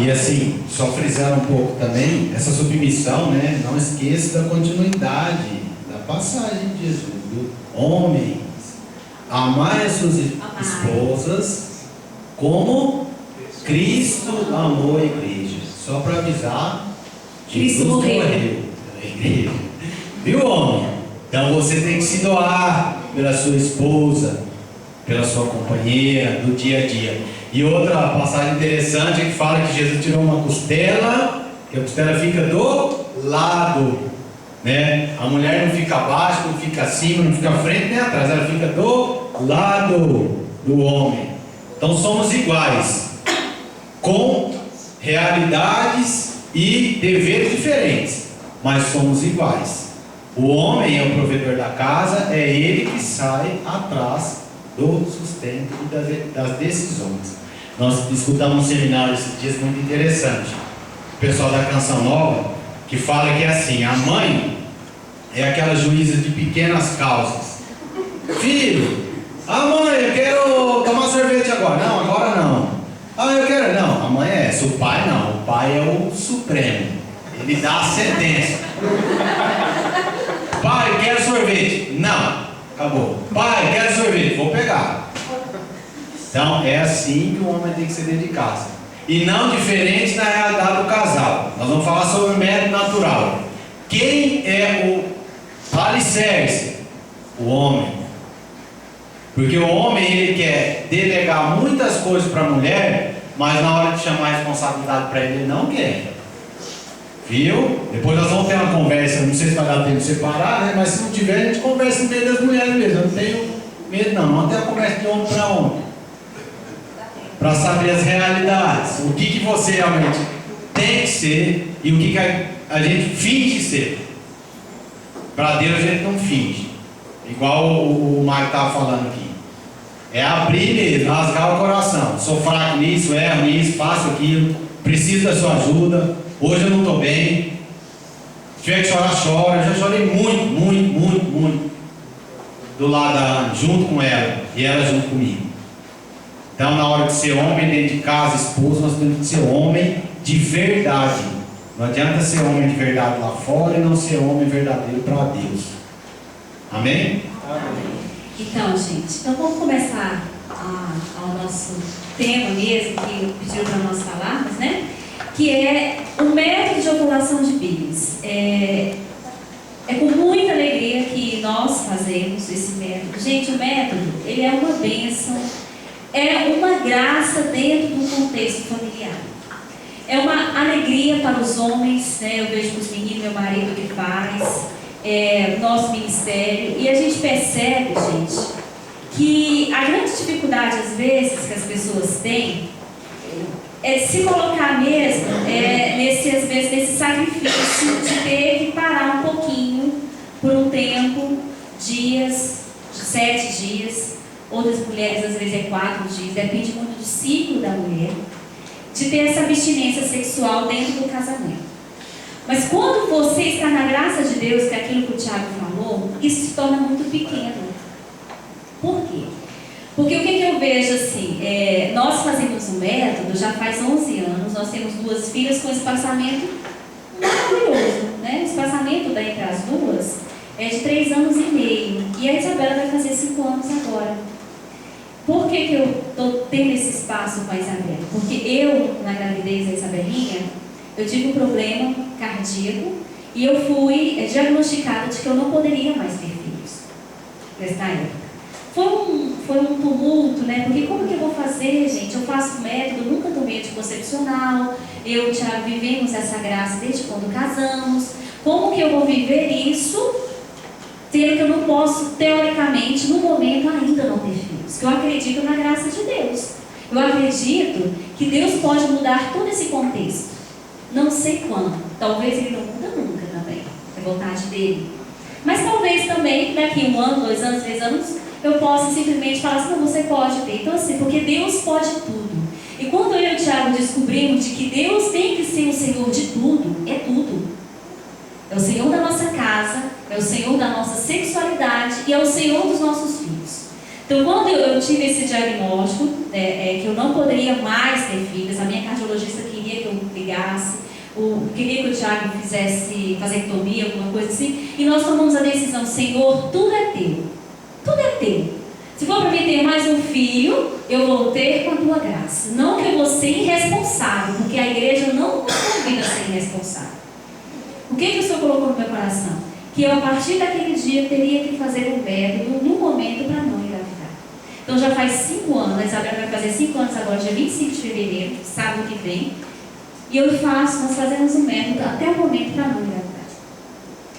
E assim, só frisar um pouco também, essa submissão, né? Não esqueça da continuidade da passagem de Jesus, viu? Homens, amai as suas esposas como Cristo amou a igreja. Só para avisar, Jesus morreu pela igreja. Viu, homem? Então você tem que se doar pela sua esposa, pela sua companheira, no dia a dia. E outra passagem interessante é que fala que Jesus tirou uma costela, que a costela fica do lado, né? A mulher não fica abaixo, não fica acima, não fica à frente nem atrás, ela fica do lado do homem. Então somos iguais, com realidades e deveres diferentes, mas somos iguais. O homem é o provedor da casa, é ele que sai atrás do sustento e das decisões. Nós escutamos um seminário esses dias muito interessante. O pessoal da Canção Nova, que fala que é assim: a mãe é aquela juíza de pequenas causas. Filho, mãe, eu quero tomar sorvete agora. Não, agora não. Eu quero. Não, a mãe é essa. O pai não. O pai é o supremo. Ele dá a sentença. Pai, quero sorvete. Não. Acabou. Pai, quero sorvete. Vou pegar. Então é assim que o homem tem que ser dentro de casa. E não diferente na realidade do casal. Nós vamos falar sobre o método natural. Quem é o alicerce? O homem. Porque o homem, ele quer delegar muitas coisas para a mulher, mas na hora de chamar a responsabilidade para ele não quer. Viu? Depois nós vamos ter uma conversa, não sei se vai dar tempo de separar, né? Mas se não tiver, a gente conversa no meio das mulheres mesmo. Eu não tenho medo não, vamos ter uma conversa de homem para homem. Para saber as realidades, o que você realmente tem que ser e o que a gente finge ser. Para Deus a gente não finge, igual o Mário estava falando aqui. É abrir mesmo, rasgar o coração. Sou fraco nisso, erro nisso, faço aquilo, preciso da sua ajuda. Hoje eu não estou bem. Se tiver que chorar, chora. Eu já chorei muito do lado da Ana, junto com ela e ela junto comigo. Então, na hora de ser homem dentro de casa, esposo, nós temos que ser homem de verdade. Não adianta ser homem de verdade lá fora e não ser homem verdadeiro para Deus. Amém? Amém. Então, gente, vamos começar ao nosso tema mesmo, que pediu para nós falarmos, né? Que é o método de ovulação de bebês. É com muita alegria que nós fazemos esse método. Gente, o método, ele é uma bênção. É uma graça dentro do contexto familiar. É uma alegria para os homens, né? Eu vejo que os meninos, meu marido que faz, nosso ministério, e a gente percebe, gente, que a grande dificuldade às vezes que as pessoas têm é se colocar mesmo nesse sacrifício de ter que parar um pouquinho por um tempo, dias, 7 dias. Outras mulheres às vezes 4 dias, depende muito do ciclo da mulher, de ter essa abstinência sexual dentro do casamento. Mas quando você está na graça de Deus, que é aquilo que o Tiago falou, isso se torna muito pequeno. Por quê? Porque o que eu vejo assim, nós fazemos um método já faz 11 anos, nós temos 2 filhas com espaçamento maravilhoso, né? O espaçamento entre as duas é de 3 anos e meio, e a Isabela vai fazer 5 anos agora. Por que eu estou tendo esse espaço com a Isabela? Porque eu, na gravidez da Isabelinha, eu tive um problema cardíaco e eu fui diagnosticada de que eu não poderia mais ter filhos nessa época. Foi um tumulto, né? Porque como que eu vou fazer, gente? Eu faço método, nunca tomei anticoncepcional, eu e o Thiago vivemos essa graça desde quando casamos. Como que eu vou viver isso sendo que eu não posso, teoricamente, no momento ainda não ter filhos. Porque eu acredito na graça de Deus. Eu acredito que Deus pode mudar todo esse contexto. Não sei quando. Talvez Ele não muda nunca também. É vontade dEle. Mas talvez também, daqui 1 ano, 2 anos, 3 anos, eu possa simplesmente falar assim, não, você pode ter. Então assim, porque Deus pode tudo. E quando eu e o Tiago descobrimos de que Deus tem que ser o Senhor de tudo, é tudo. É o Senhor da nossa casa, é o Senhor da nossa sexualidade e é o Senhor dos nossos filhos. Então, quando eu tive esse diagnóstico, que eu não poderia mais ter filhos, a minha cardiologista queria que eu ligasse, queria que o Tiago fizesse vasectomia, alguma coisa assim, e nós tomamos a decisão, Senhor, tudo é teu. Tudo é teu. Se for para mim ter mais um filho, eu vou ter com a tua graça. Não que eu vou ser irresponsável, porque a igreja não nos convida a ser irresponsável. O que o Senhor colocou no meu coração? Que eu, a partir daquele dia, teria que fazer um método no momento para não engravidar. Então já faz 5 anos, a Isabela vai fazer 5 anos agora, dia 25 de fevereiro, sábado que vem. E nós fazemos um método até o momento para não engravidar.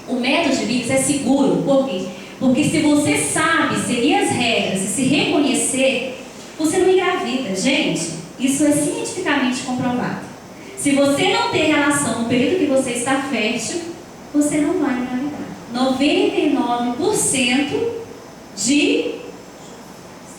O método de Bíblia é seguro, por quê? Porque se você sabe seguir as regras e se reconhecer, você não engravida. Gente, isso é cientificamente comprovado. Se você não ter relação no período que você está fértil, você não vai engravidar. 99% de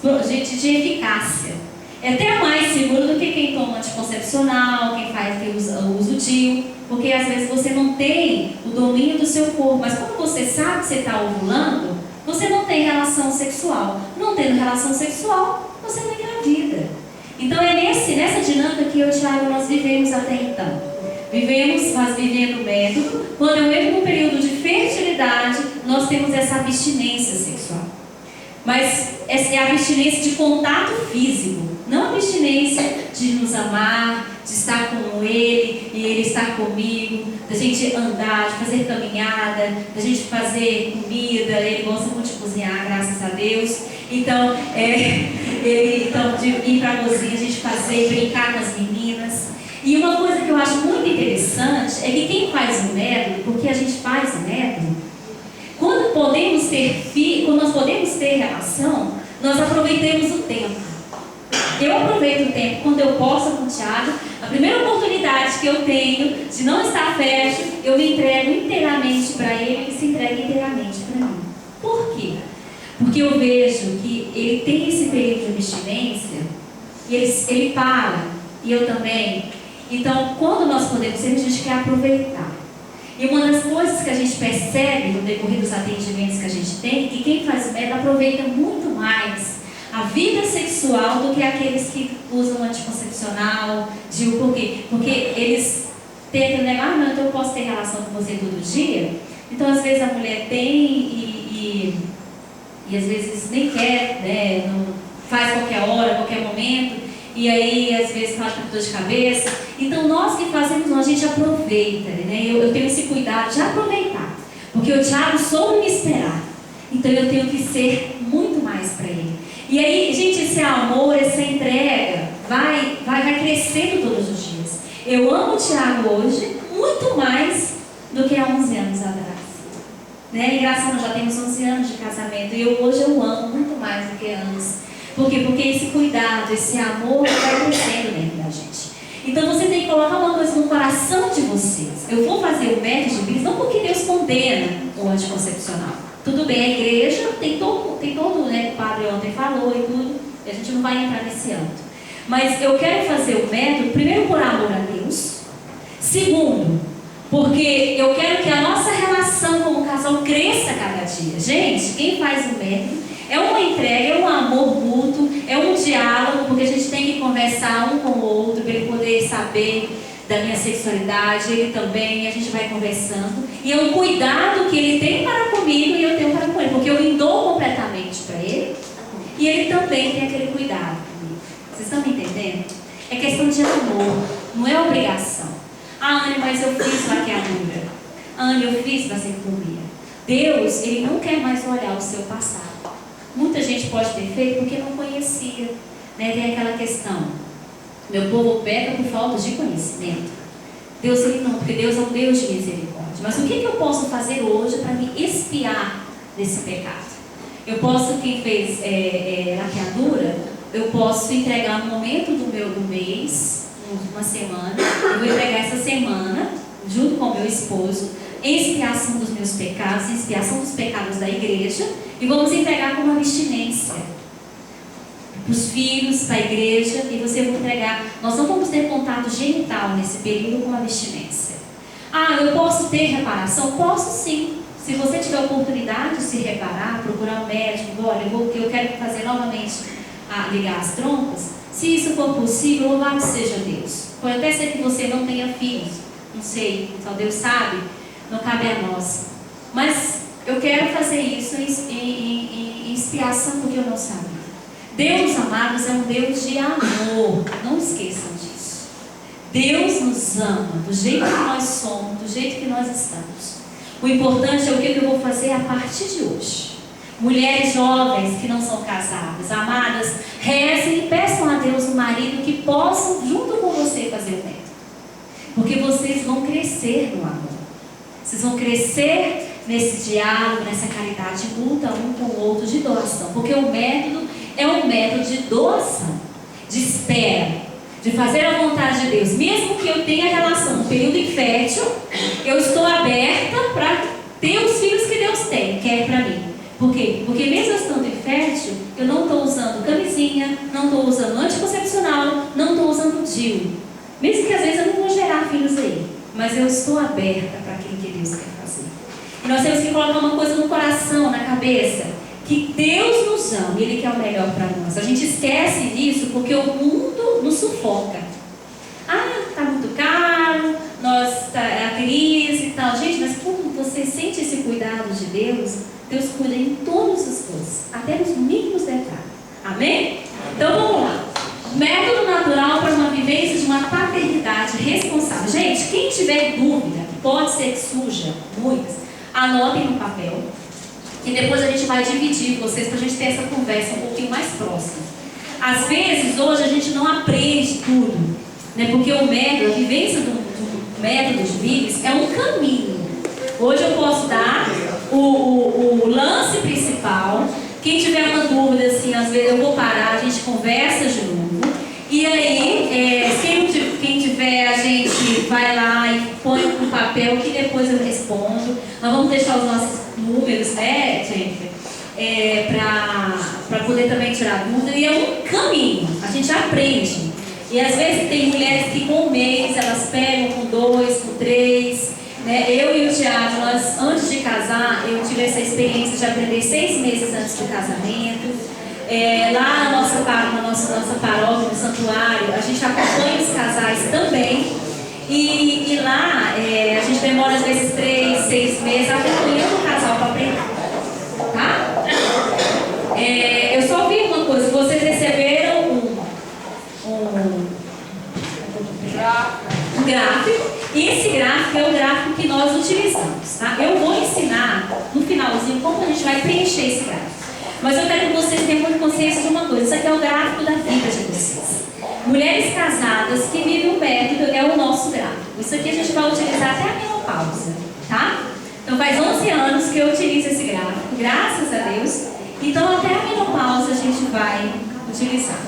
eficácia. É até mais seguro do que quem toma anticoncepcional, quem usa o DIU, porque às vezes você não tem o domínio do seu corpo, mas quando você sabe que você está ovulando, você não tem relação sexual. Não tendo relação sexual, você não engravida. Então é nessa dinâmica que eu e o Thiago nós vivemos até então. Mas vivendo o método. Quando eu entro num período de fertilidade, nós temos essa abstinência sexual. Mas essa é a abstinência de contato físico, não a abstinência de nos amar, de estar com Ele e Ele estar comigo, da gente andar, de fazer caminhada, da gente fazer comida. Ele gosta muito de cozinhar, graças a Deus. Então, de ir para a cozinha, a gente fazer, brincar com as meninas. E uma coisa que eu acho muito interessante é que quem faz o método, porque a gente faz o método, quando nós podemos ter relação, nós aproveitamos o tempo. Eu aproveito o tempo quando eu posso com o Thiago. A primeira oportunidade que eu tenho de não estar fértil, eu me entrego inteiramente para ele e se entrega inteiramente para mim. Por quê? Porque eu vejo que ele tem esse período de abstinência e ele para, e eu também. Então, quando nós podemos ser, a gente quer aproveitar. E uma das coisas que a gente percebe no decorrer dos atendimentos que a gente tem, que quem faz o método aproveita muito mais a vida sexual do que aqueles que usam anticoncepcional, por quê? Porque eles têm aquele negócio, não, então eu posso ter relação com você todo dia. Então, às vezes a mulher tem e às vezes nem quer, né? Não faz qualquer hora, qualquer momento. E aí, às vezes, faz com dor de cabeça. Então, nós que fazemos, a gente aproveita, né? Eu tenho esse cuidado de aproveitar. Porque o Thiago soube me esperar. Então, eu tenho que ser muito mais para ele. E aí, gente, esse amor, essa entrega, vai crescendo todos os dias. Eu amo o Thiago hoje muito mais do que há 11 anos atrás. Né? E graças a Deus, já temos 11 anos de casamento. E hoje eu amo muito mais do que antes. Por quê? Porque esse cuidado, esse amor vai crescendo dentro da gente. Então você tem que colocar uma coisa no coração de vocês. Eu vou fazer o método de Bíblia não porque Deus condena o anticoncepcional. Tudo bem, a igreja tem todo, né? O padre ontem falou e tudo. E a gente não vai entrar nesse âmbito. Mas eu quero fazer o método, primeiro por amor a Deus. Segundo, porque eu quero que a nossa relação como casal cresça cada dia. Gente, quem faz o método é uma entrega, é um amor mútuo, é um diálogo, porque a gente tem que conversar um com o outro, para ele poder saber da minha sexualidade, ele também, a gente vai conversando. E é um cuidado que ele tem para comigo e eu tenho para com ele, porque eu me dou completamente para ele e ele também tem aquele cuidado comigo. Vocês estão me entendendo? É questão de amor, não é obrigação. Ah, Anne, mas eu fiz laqueadura. Anne, eu fiz vasectomia. Deus, Ele não quer mais olhar o seu passado. Muita gente pode ter feito porque não conhecia, né? Tem aquela questão, meu povo peca por falta de conhecimento. Deus, Ele não, porque Deus é um Deus de misericórdia. Mas o que eu posso fazer hoje para me expiar, desse pecado. Eu posso, quem fez laqueadura, eu posso entregar no momento do mês, uma semana, eu vou entregar essa semana, junto com o meu esposo, em expiação dos meus pecados, em expiação dos pecados da igreja, e vamos entregar como abstinência para os filhos, para a igreja, e você vai entregar. Nós não vamos ter contato genital nesse período com abstinência. Ah, eu posso ter reparação? Posso sim. Se você tiver a oportunidade de se reparar, procurar um médico, olha, eu quero fazer novamente ligar as trompas, se isso for possível, louvado seja Deus. Pode até ser que você não tenha filhos, não sei, só Deus sabe, não cabe a nós. Mas eu quero fazer isso em expiação porque eu não sabia. Deus, amados, é um Deus de amor, não esqueçam disso. Deus nos ama do jeito que nós somos, do jeito que nós estamos. O importante é o que eu vou fazer a partir de hoje. Mulheres jovens que não são casadas, amadas, rezem e peçam a Deus um marido que possam, junto com você, fazer o método. Porque vocês vão crescer no amor. Vocês vão crescer nesse diálogo, nessa caridade mútua um com o outro, de doação. Porque o método é um método de doação, de espera, de fazer a vontade de Deus. Mesmo que eu tenha relação no período infértil, eu estou aberta para ter os filhos que Deus quer para mim. Por quê? Porque mesmo estando infértil, eu não estou usando camisinha, não estou usando anticoncepcional, não estou usando DIU. Mesmo que às vezes eu não vou gerar filhos aí, mas eu estou aberta para aquilo que Deus quer fazer. E nós temos que colocar uma coisa no coração, na cabeça, que Deus nos ama e Ele quer o melhor para nós. A gente esquece disso porque o mundo nos sufoca. Ah, está muito caro, a crise e tal. Gente, mas quando você sente esse cuidado de Deus, Deus cuida em todas as coisas, até nos mínimos detalhes. Amém? Então vamos lá. Método natural para uma vivência de uma paternidade responsável. Gente, quem tiver dúvida, pode ser que surja muitas, anotem no papel. E depois a gente vai dividir vocês para a gente ter essa conversa um pouquinho mais próxima. Às vezes, hoje a gente não aprende tudo, né? Porque o método, a vivência do método de Vives é um caminho. Hoje eu posso dar o lance principal. Quem tiver uma dúvida, assim, às vezes eu vou parar, a gente conversa de novo. E aí, quem tiver, a gente vai lá e põe no papel que depois eu respondo. Nós vamos deixar os nossos números, né, Jennifer? Para poder também tirar dúvida. E é um caminho, a gente aprende. E às vezes tem mulheres que com um mês elas pegam com 2, com 3. Né? Eu e o Tiago, nós, antes de casar, eu tive essa experiência de aprender 6 meses antes do casamento. Lá na nossa paróquia, no santuário, a gente acompanha os casais também. E lá a gente demora às vezes 3, 6 meses acompanhando o casal para aprender. Tá? Eu só vi uma coisa, vocês receberam um gráfico. E esse gráfico é o gráfico que nós utilizamos. Tá? Eu vou ensinar no finalzinho como a gente vai preencher esse gráfico. Mas eu quero que vocês tenham muita consciência de uma coisa. Isso aqui é o gráfico da vida de vocês. Mulheres casadas que vivem o método é o nosso gráfico. Isso aqui a gente vai utilizar até a menopausa, tá? Então faz 11 anos que eu utilizo esse gráfico, graças a Deus. Então até a menopausa a gente vai utilizar.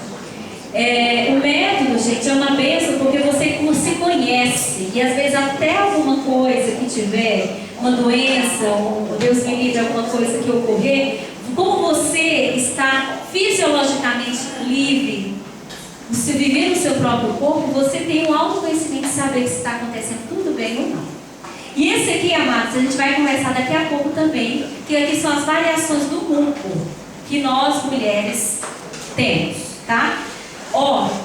O método, gente, é uma bênção porque você se conhece. E às vezes até alguma coisa que tiver, uma doença, ou Deus me livre, alguma coisa que ocorrer, como você está fisiologicamente livre, se viver no seu próprio corpo, você tem um autoconhecimento de saber se está acontecendo tudo bem ou não. E esse aqui, amados, a gente vai conversar daqui a pouco também, que aqui são as variações do mundo que nós mulheres temos, tá?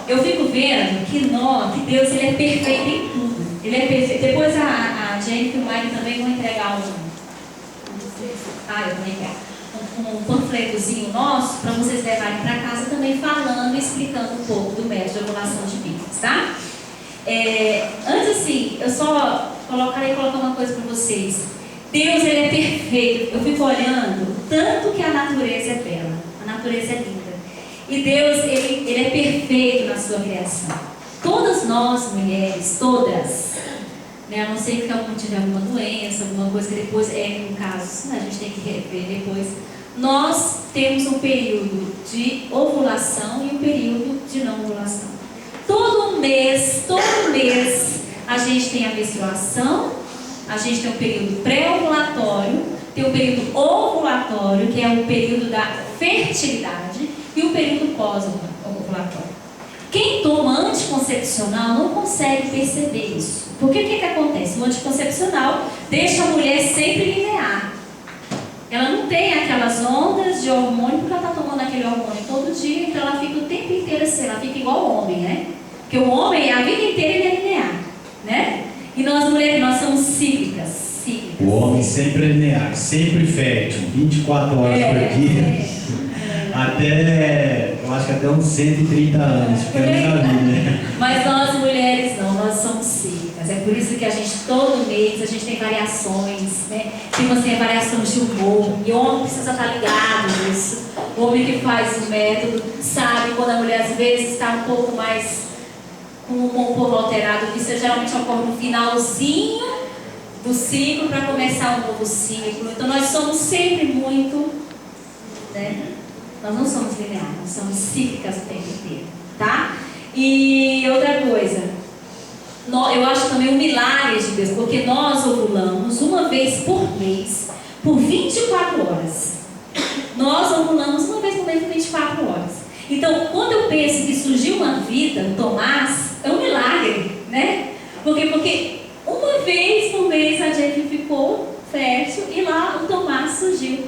Eu fico vendo que Deus, Ele é perfeito em tudo. Ele é perfeito. Depois a Jennifer e o Mike também vão entregar um panfletozinho nosso para vocês levarem para casa também falando e explicando um pouco do método de ovulação de Vives, tá? Antes assim, eu só colocar uma coisa para vocês. Deus, Ele é perfeito. Eu fico olhando tanto que a natureza é bela, a natureza é linda. E Deus, Ele é perfeito na sua criação. Todas nós, mulheres, todas, né? A não ser que tiver alguma doença, alguma coisa que depois, no caso, né, a gente tem que rever depois. Nós temos um período de ovulação e um período de não ovulação. Todo mês, a gente tem a menstruação, a gente tem o período pré-ovulatório, tem o período ovulatório, que é o período da fertilidade, e o período pós-ovulatório. Quem toma anticoncepcional não consegue perceber isso. Porque o que acontece? O anticoncepcional deixa a mulher sempre linear. Ela não tem aquelas ondas de hormônio, porque ela está tomando aquele hormônio todo dia, então ela fica o tempo inteiro assim, ela fica igual o homem, né? Porque o homem, a vida inteira, ele é linear, né? E nós mulheres, nós somos cíclicas. O homem sempre é linear, sempre fértil, 24 horas por dia. Até, eu acho que até uns 130 anos, porque eu nunca vi, né? Mas nós mulheres não, nós somos cíclicas. É por isso que a gente, todo mês, a gente tem variações, né? Tipo assim, variações de humor. E o homem precisa estar ligado nisso. O homem que faz o método sabe quando a mulher às vezes está um pouco mais com o humor um pouco alterado, que isso geralmente ocorre no finalzinho do ciclo para começar um novo ciclo. Então nós somos sempre muito, né? Nós não somos lineares, nós somos cíclicas o tempo inteiro, tá? E outra coisa, eu acho também um milagre de Deus, porque nós ovulamos uma vez por mês, por 24 horas. Nós ovulamos uma vez por mês por 24 horas. Então, quando eu penso que surgiu uma vida, o Tomás, é um milagre, né? Porque uma vez por mês a gente ficou fértil e lá o Tomás surgiu.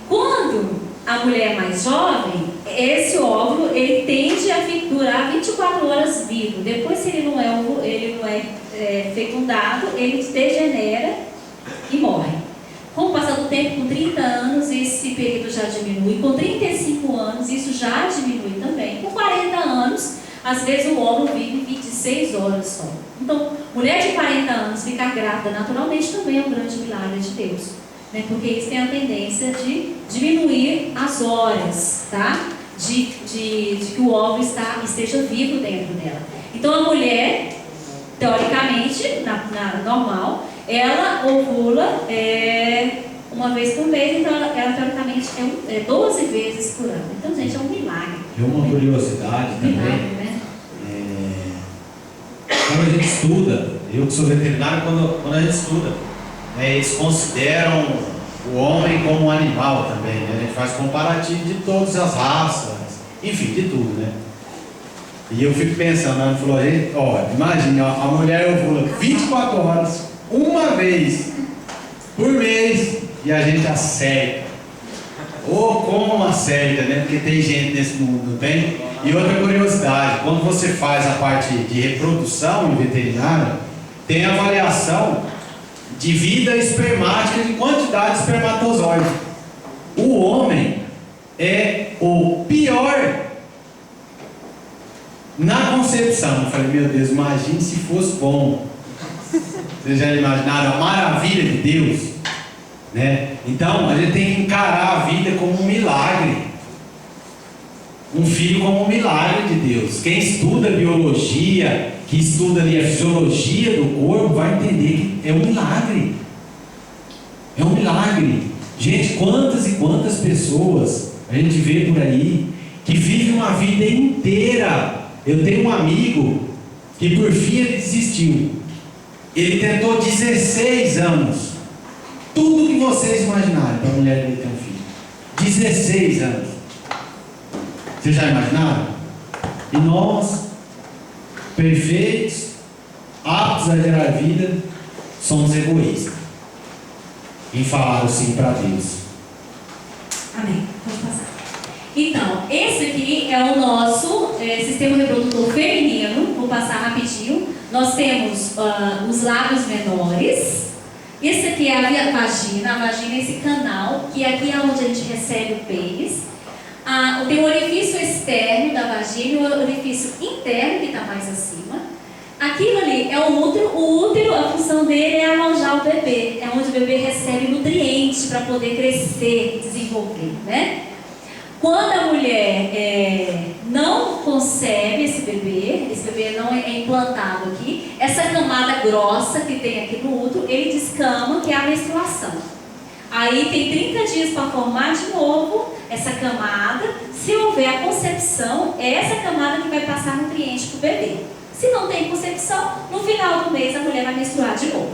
Quando a mulher é mais jovem, esse óvulo ele tende a durar 24 horas vivo. Depois, se ele não é fecundado, ele degenera e morre. Com o passar do tempo, com 30 anos, esse período já diminui. Com 35 anos, isso já diminui também. Com 40 anos, às vezes o óvulo vive 26 horas só. Então, mulher de 40 anos ficar grávida naturalmente também é um grande milagre de Deus, né? Porque isso tem a tendência de diminuir as horas, tá? De que o óvulo esteja vivo dentro dela. Então, a mulher, teoricamente, na normal, ela ovula uma vez por mês, então ela teoricamente é 12 vezes por ano. Então, gente, é um milagre. E uma curiosidade também, milagre, né? Quando a gente estuda, eu que sou veterinário, quando a gente estuda, eles consideram o homem como um animal também, né? A gente faz comparativo de todas as raças, enfim, de tudo, né? E eu fico pensando, ela falou, imagina, a mulher ovula 24 horas, uma vez por mês, e a gente acerta. Ou como acerta, né? Porque tem gente nesse mundo, não tem? E outra curiosidade, quando você faz a parte de reprodução em veterinária, tem avaliação de vida espermática, de quantidade de espermatozoide. O homem é o pior na concepção. Eu falei, meu Deus, imagine se fosse bom. Vocês já imaginaram a maravilha de Deus? Né? Então, a gente tem que encarar a vida como um milagre. Um filho como um milagre de Deus. Quem estuda biologia, que estuda ali a fisiologia do corpo, vai entender que é um milagre. É um milagre. Gente, quantas e quantas pessoas a gente vê por aí que vivem uma vida inteira. Eu tenho um amigo que por fim ele desistiu. Ele tentou 16 anos. Tudo que vocês imaginarem para a mulher dele ter um filho. 16 anos. Vocês já imaginaram? E nós, perfeitos, aptos a gerar vida, somos egoístas em falar sim para Deus. Amém. Pode passar. Então, esse aqui é o nosso sistema reprodutor feminino. Vou passar rapidinho. Nós temos os lábios menores. Esse aqui é a vagina. A vagina é esse canal, que aqui é onde a gente recebe o pênis. Tem o orifício externo da vagina e o orifício interno, que está mais acima. Aquilo ali é o útero. O útero, a função dele é alojar o bebê. É onde o bebê recebe nutrientes para poder crescer e desenvolver, né? Quando a mulher não concebe esse bebê não é implantado aqui, essa camada grossa que tem aqui no útero, ele descama, que é a menstruação. Aí tem 30 dias para formar de novo essa camada. Se houver a concepção, é essa camada que vai passar nutriente para o bebê. Se não tem concepção, no final do mês a mulher vai menstruar de novo.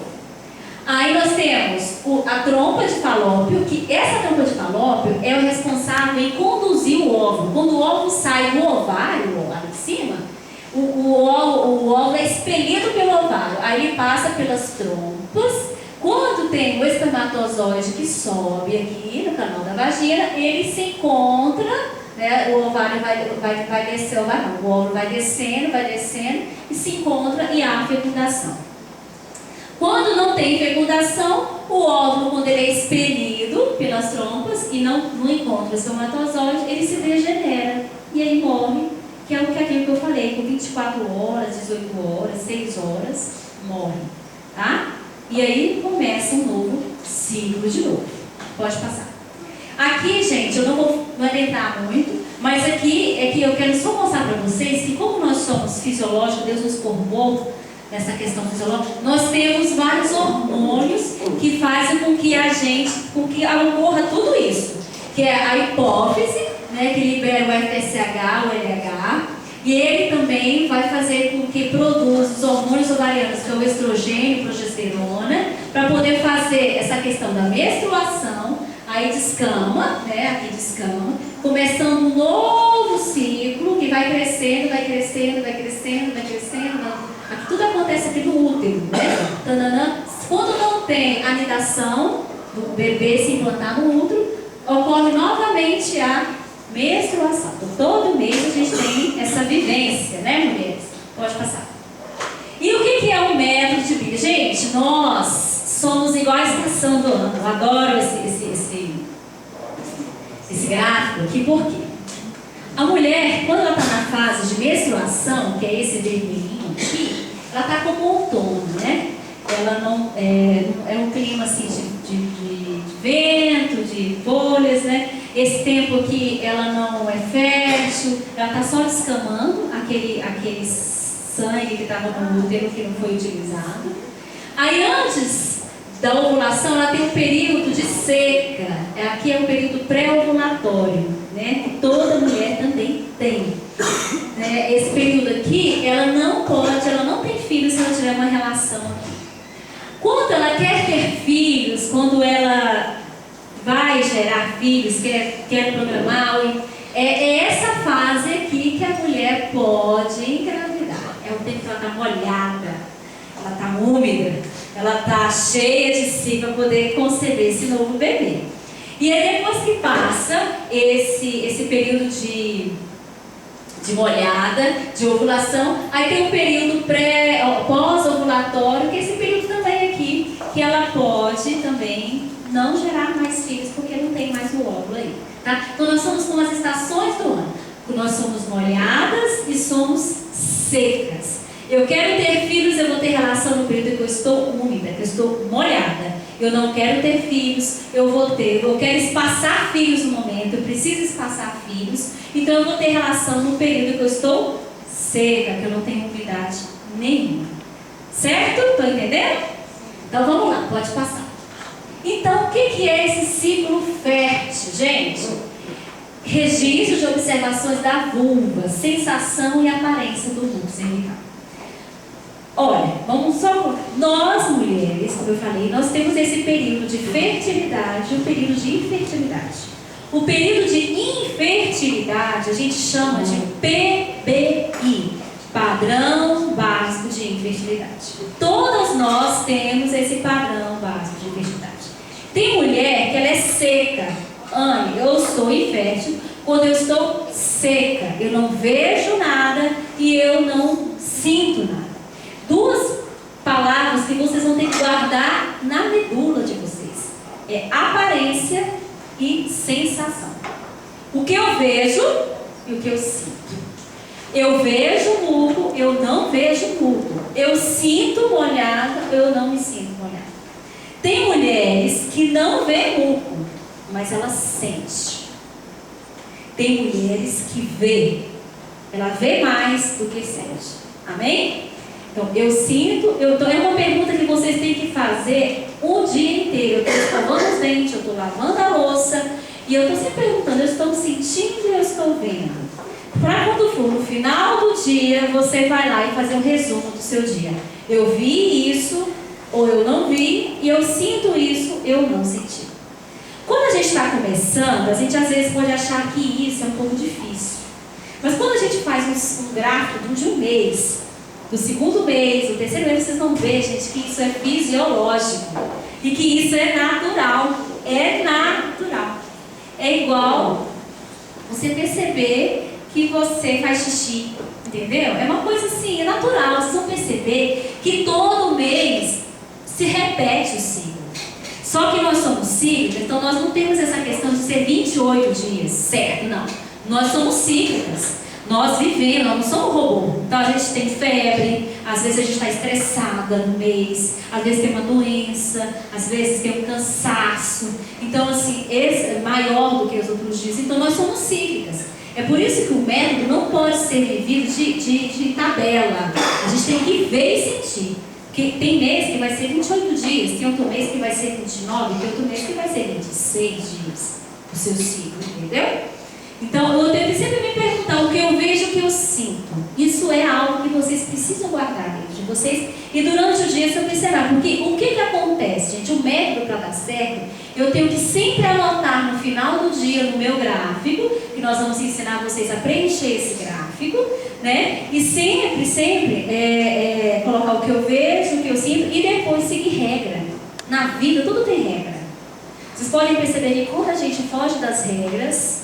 Aí nós temos a trompa de falópio, que essa trompa de falópio é o responsável em conduzir o óvulo. Quando o óvulo sai do ovário, lá em cima, o óvulo é expelido pelo ovário. Aí ele passa pelas trompas. Quando tem o espermatozoide que sobe aqui no canal da vagina, ele se encontra, né, o ovário vai descer, o óvulo vai descendo e se encontra e há fecundação. Quando não tem fecundação, o óvulo, quando ele é expelido pelas trompas e não encontra o espermatozoide, ele se degenera e aí morre, que é aquilo que eu falei, com 24 horas, 18 horas, 6 horas, morre, tá? E aí começa um novo ciclo de novo. Pode passar. Aqui, gente, eu não vou adentrar muito, mas aqui é que eu quero só mostrar para vocês que como nós somos fisiológicos, Deus nos formou nessa questão fisiológica, nós temos vários hormônios que fazem com que ocorra tudo isso. Que é a hipófise, né, que libera o FSH, o LH, e ele também vai fazer com que produza os hormônios ovarianos, que é o estrogênio e progesterona, para poder fazer essa questão da menstruação. Aí descama, né? Aqui descama, começando um novo ciclo que vai crescendo. Aqui tudo acontece aqui no útero, né? Quando não tem anidação do bebê se implantar no útero, ocorre novamente a menstruação. Então, todo mês a gente tem essa vivência, né, mulheres? Pode passar. E o que é o método de Bíblia? Gente, nós somos igual a estação do ano. Eu adoro esse gráfico aqui, por quê? A mulher, quando ela está na fase de menstruação, que é esse vermelhinho aqui, ela está como outono, né? Ela não é um clima assim de vento, de folhas, né? Esse tempo aqui ela não é fértil, ela está só descamando aquele sangue que estava no útero que não foi utilizado. Aí antes da ovulação ela tem um período de seca, aqui é um período pré-ovulatório, né? Que toda mulher também tem. Esse período aqui, ela não tem filhos se ela tiver uma relação aqui. Quando ela quer ter filhos, quando ela vai gerar filhos, quer programar, é essa fase aqui que a mulher pode engravidar. É o tempo que ela está molhada, ela está úmida, ela está cheia de si para poder conceber esse novo bebê. E aí depois que passa esse período de molhada, de ovulação, aí tem um período pós-ovulatório, que é esse período também aqui, que ela pode também não gerar mais filhos, porque não tem mais o óvulo aí, tá? Então nós somos como as estações do ano. Nós somos molhadas e somos secas. Eu quero ter filhos, eu vou ter relação no período que eu estou úmida, que eu estou molhada. Eu não quero ter filhos, eu quero espaçar filhos no momento, eu preciso espaçar filhos, então eu vou ter relação no período que eu estou seca, que eu não tenho umidade nenhuma. Certo? Estão entendendo? Então vamos lá, pode passar. Então, o que é esse ciclo fértil, gente? Registro de observações da vulva, sensação e aparência do útero cervical. Olha, vamos só. Nós mulheres, como eu falei, nós temos esse período de fertilidade e o período de infertilidade. O período de infertilidade a gente chama de PBI, Padrão Básico de Infertilidade. Todas nós temos esse padrão básico de infertilidade. Tem mulher que ela é seca. Anne, eu sou infértil quando eu estou seca. Eu não vejo nada e eu não sinto nada. Duas palavras que vocês vão ter que guardar na medula de vocês. É aparência e sensação. O que eu vejo e o que eu sinto. Eu vejo muco, eu não vejo muco. Eu sinto molhada, eu não me sinto molhada. Tem mulheres que não vê muco, mas ela sente. Tem mulheres que vê. Ela vê mais do que sente. Amém? Então, eu sinto, é uma pergunta que vocês têm que fazer o dia inteiro. Eu estou escovando os dentes, eu estou lavando a louça, e eu estou sempre perguntando, eu estou sentindo e eu estou vendo. Para quando for no final do dia, você vai lá e fazer um resumo do seu dia. Eu vi isso, ou eu não vi, e eu sinto isso, eu não senti. Quando a gente está começando, a gente às vezes pode achar que isso é um pouco difícil. Mas quando a gente faz um gráfico de um mês, do segundo mês, do terceiro mês, vocês vão ver, gente, que isso é fisiológico. E que isso é natural. É natural. É igual você perceber que você faz xixi, entendeu? É uma coisa assim, é natural. Vocês vão perceber que todo mês se repete o ciclo. Só que nós somos cíclicas, então nós não temos essa questão de ser 28 dias, certo? Não. Nós somos cíclicas. Nós vivemos, nós não somos robô. Então a gente tem febre, às vezes a gente está estressada no mês, às vezes tem uma doença, às vezes tem um cansaço. Então, assim, esse é maior do que os outros dias. Então nós somos cíclicas. É por isso que o método não pode ser vivido de tabela. A gente tem que ver e sentir. Porque tem mês que vai ser 28 dias, tem outro mês que vai ser 29, tem outro mês que vai ser 26 dias. O seu ciclo, entendeu? Então, eu tenho que sempre me perguntar o que eu vejo, o que eu sinto. Isso é algo que vocês precisam guardar dentro de vocês e durante o dia você observar. Porque o que acontece, gente? O método para dar certo, eu tenho que sempre anotar no final do dia no meu gráfico, que nós vamos ensinar vocês a preencher esse gráfico, né? E sempre colocar o que eu vejo, o que eu sinto e depois seguir regra. Na vida, tudo tem regra. Vocês podem perceber que quando a gente foge das regras,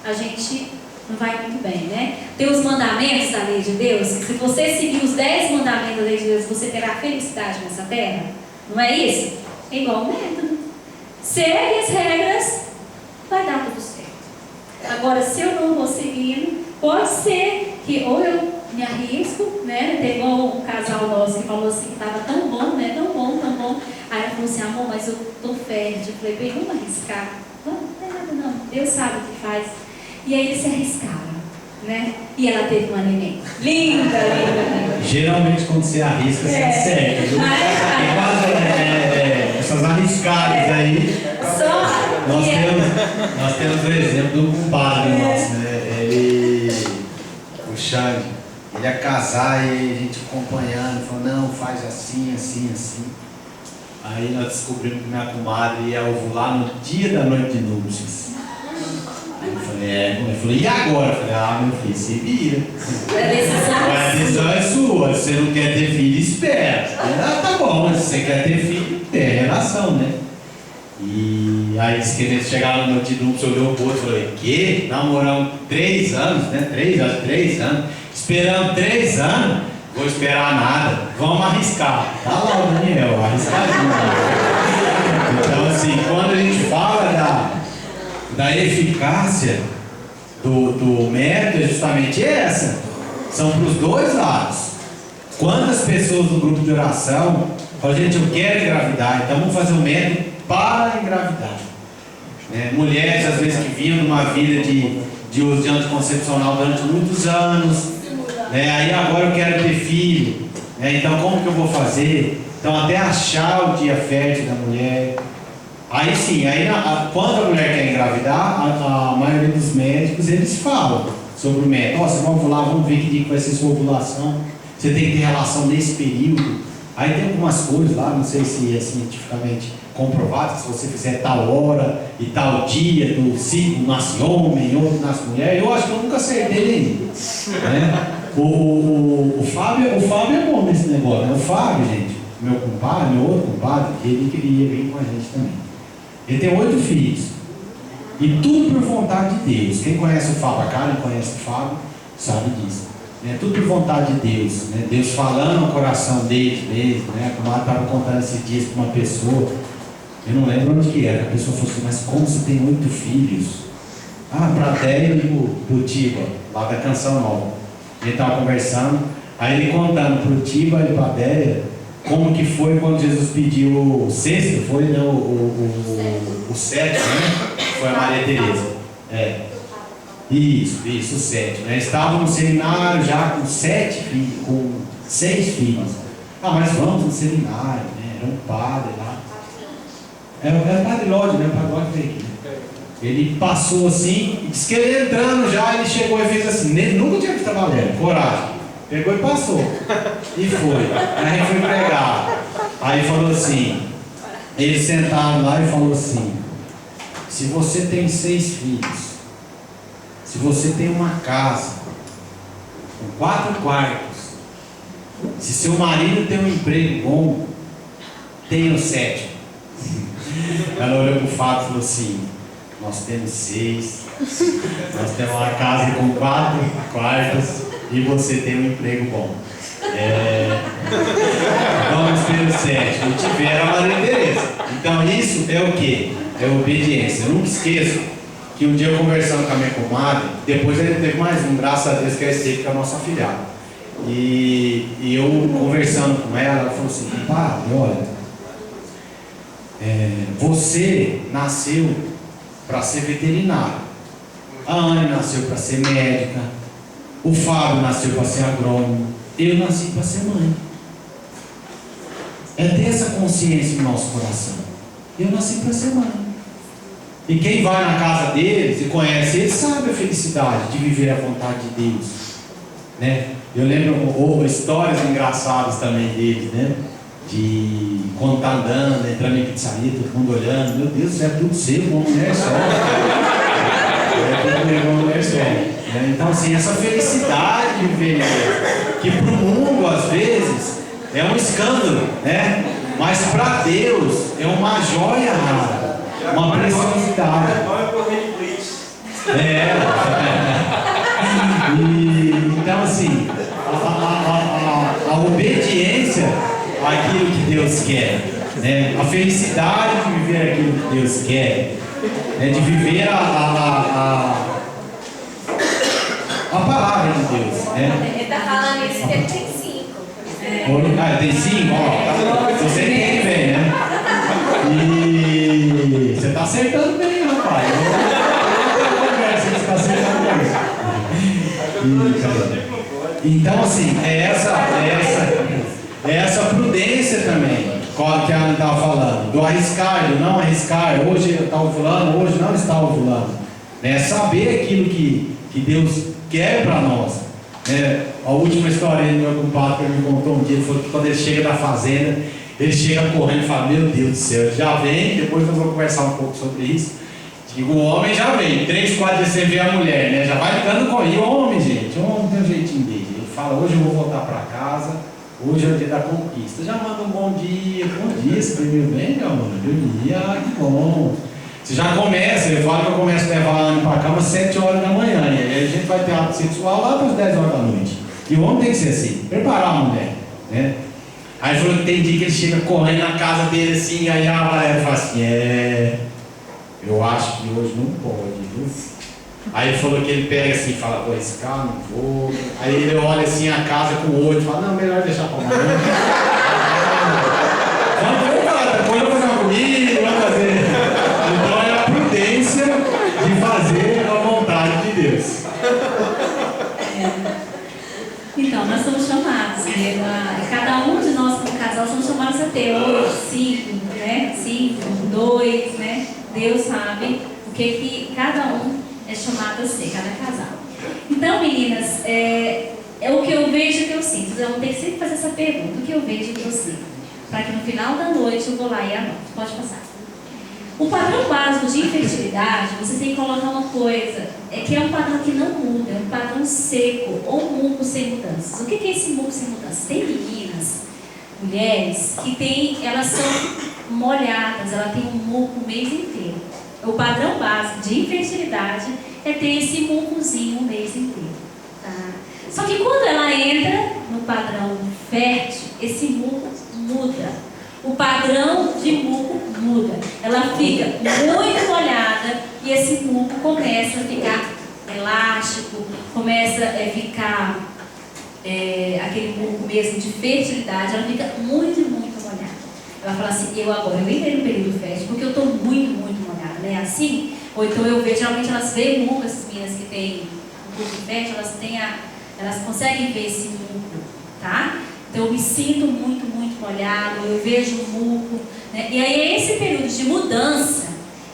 a gente não vai muito bem, né? Tem os mandamentos da lei de Deus. Se você seguir os 10 mandamentos da lei de Deus, você terá felicidade nessa terra. Não é isso? É igual o método. Segue as regras, vai dar tudo certo. Agora, se eu não vou seguindo, pode ser que ou eu me arrisco, né? Teve um casal nosso que falou assim que estava tão bom, né? Tão bom, tão bom. Aí ela falou assim, amor, mas eu tô fértil. Eu falei, bem, vamos arriscar. Não tem nada não, Deus sabe o que faz. E aí eles se arriscaram, né? E ela teve uma neném. Linda, linda, linda. Geralmente quando você arrisca, você acerta, viu? Essas arriscadas aí. Nós temos o exemplo do compadre nosso, né? O Xande, ele ia casar e a gente acompanhando, falou, não, faz assim, assim, assim. Aí nós descobrimos que minha comadre ia ovular no dia da noite de núpcias. Eu falei, e agora? Eu falei, meu filho, se vira. A decisão é sua. Se você não quer ter filho, espera. Tá bom, mas se você quer ter filho, tem relação, né? E aí disse que eles chegaram no noite de núpcias, olhou o outro e falou, que? Namoramos 3 anos, né? 3 anos. Esperamos 3 anos, vou esperar nada. Vamos arriscar. Tá lá o Daniel, arriscadinho. Então, assim, quando a gente fala da eficácia do método, é justamente essa. São para os dois lados. Quantas pessoas no grupo de oração falam, gente, eu quero engravidar, então vamos fazer um método para engravidar. Mulheres, às vezes, que vinham numa vida de uso de anticoncepcional durante muitos anos, aí agora eu quero ter filho, então como que eu vou fazer? Então, até achar o dia fértil da mulher. Aí sim, quando a mulher quer engravidar, a maioria dos médicos, eles falam sobre o método. Você vai ovular, vamos ver que dia que vai ser sua ovulação. Você tem que ter relação nesse período. Aí tem algumas coisas lá, não sei se é cientificamente comprovado, que se você fizer tal hora e tal dia do ciclo, nasce homem, outro nasce mulher. Eu acho que eu nunca acertei ainda. O Fábio é bom nesse negócio, né? O Fábio, gente, meu outro compadre, ele queria vir com a gente também. Ele tem 8 filhos. E tudo por vontade de Deus. Quem conhece o Fábio, a Karen conhece o Fábio, sabe disso. Tudo por vontade de Deus. Deus falando no coração deles mesmo. Como ela estava contando esses dias para uma pessoa, eu não lembro onde que era. A pessoa falou assim, mas como você tem 8 filhos? Para Adélia e pro Tiba, lá da Canção Nova. Ele estava conversando, aí ele contando pro Tiba e para Adélia como que foi quando Jesus pediu o sexto, foi, né? O sétimo, né? Foi a Maria Teresa. Isso, o sétimo. Estavam no seminário já com 7 filhos, com 6 filhos. Ah, mas vamos no seminário, né? Era um padre lá. Era o padre Lódio, né? O padre Lódio veio aqui, né? Ele passou assim, e disse que ele entrando já, ele chegou e fez assim, ele nunca tinha visto a galera, coragem. Pegou e passou. E foi. Aí foi pregar. Aí falou assim, eles sentaram lá e falou assim: se você tem 6 filhos, se você tem uma casa com 4 quartos, se seu marido tem um emprego bom, tenha o 7º. Ela olhou para o Fábio e falou assim: nós temos 6, nós temos uma casa com 4 quartos e você tem um emprego bom. Vamos pelo 7º. E tiveram a Maria Tereza. Então isso é o que? É obediência. Eu nunca esqueço que um dia eu conversando com a minha comadre, depois ele teve mais um, graças a Deus, que é esse que é a nossa afilhada. E eu conversando com ela, ela falou assim: padre, olha, você nasceu para ser veterinário, a Anne nasceu para ser médica, o Fábio nasceu para ser agrônomo, eu nasci para ser mãe. É ter essa consciência no nosso coração. Eu nasci para ser mãe. E quem vai na casa deles e conhece eles sabe a felicidade de viver a vontade de Deus, né? Eu lembro histórias engraçadas também deles, né? De quando tá andando, entrando em pizzaria, todo mundo olhando, meu Deus, é tudo seu, uma mulher só. É tudo uma mulher só. Né? Então, assim, essa felicidade de viver, que para o mundo, às vezes, é um escândalo, né? Mas para Deus é uma joia rara, uma preciosidade. Então, assim, a obediência àquilo que Deus quer, né? A felicidade de viver aquilo que Deus quer, né? De viver a palavra de Deus, né? Ele está falando isso, ele tem 5. Tem 5? Ó, você entende bem, né? E você está acertando bem, rapaz. Você está acertando bem. Então, assim, é essa prudência também, que a Ana estava falando, do arriscar, do não arriscar. Hoje está ovulando, hoje não está ovulando. É saber aquilo que Deus quer para nós. A última história do meu compadre que ele me contou um dia, foi que quando ele chega da fazenda, ele chega correndo e fala: meu Deus do céu, já vem, depois nós vamos conversar um pouco sobre isso. Digo, o homem já vem, 3, 4 dias você vê a mulher, né? Já vai ficando com ele. O homem, gente, o homem tem um jeitinho dele. Ele fala: hoje eu vou voltar para casa, hoje é o dia da conquista. Já manda um bom dia, você dormiu bem, meu amor? Dormi, que bom. Você já começa, eu falo que eu começo a levar a Ana para a cama às 7 horas da manhã, e aí a gente vai ter ato sexual lá para as 10 horas da noite. E o homem tem que ser assim, preparar a mulher, né? Aí falou que tem dia que ele chega correndo na casa dele assim, aí a mulher fala assim: eu acho que hoje não pode, viu? Aí ele falou que ele pega assim e fala: vou arriscar, não vou. Aí ele olha assim a casa com o olho e fala: não, melhor deixar para amanhã. Vamos lá, depois eu vou fazer uma comida, vamos fazer. Então é a prudência de fazer a vontade de Deus. Então, nós somos chamados, né? Cada um de nós como casal somos chamados a ter 8, 5, né? 5, 2, né? Deus sabe o que cada um é chamado a ser, cada casal. Então, meninas, é o que eu vejo e o que eu sinto. Vocês vão ter que sempre fazer essa pergunta: o que eu vejo e o que eu sinto, para que no final da noite eu vou lá e anoto. Pode passar. O padrão básico de infertilidade, você tem que colocar uma coisa, que é um padrão que não muda, é um padrão seco, ou muco sem mudanças. O que é esse muco sem mudanças? Tem meninas, mulheres, que elas são molhadas, ela tem um muco o mês inteiro. O padrão básico de infertilidade é ter esse mucozinho o mês inteiro. Tá? Só que quando ela entra no padrão fértil, esse muco muda. O padrão de muco muda. Ela fica muito molhada e esse muco começa a ficar elástico, começa a ficar aquele muco mesmo de fertilidade. Ela fica muito, muito molhada. Ela fala assim: eu entrei no período fértil porque eu estou muito, muito molhada, né? Assim, ou então eu vejo, geralmente elas veem muco, essas meninas que têm um corpo fértil, elas conseguem ver esse muco, tá? Então eu me sinto muito, muito molhado, eu vejo muco, né? E aí esse período de mudança,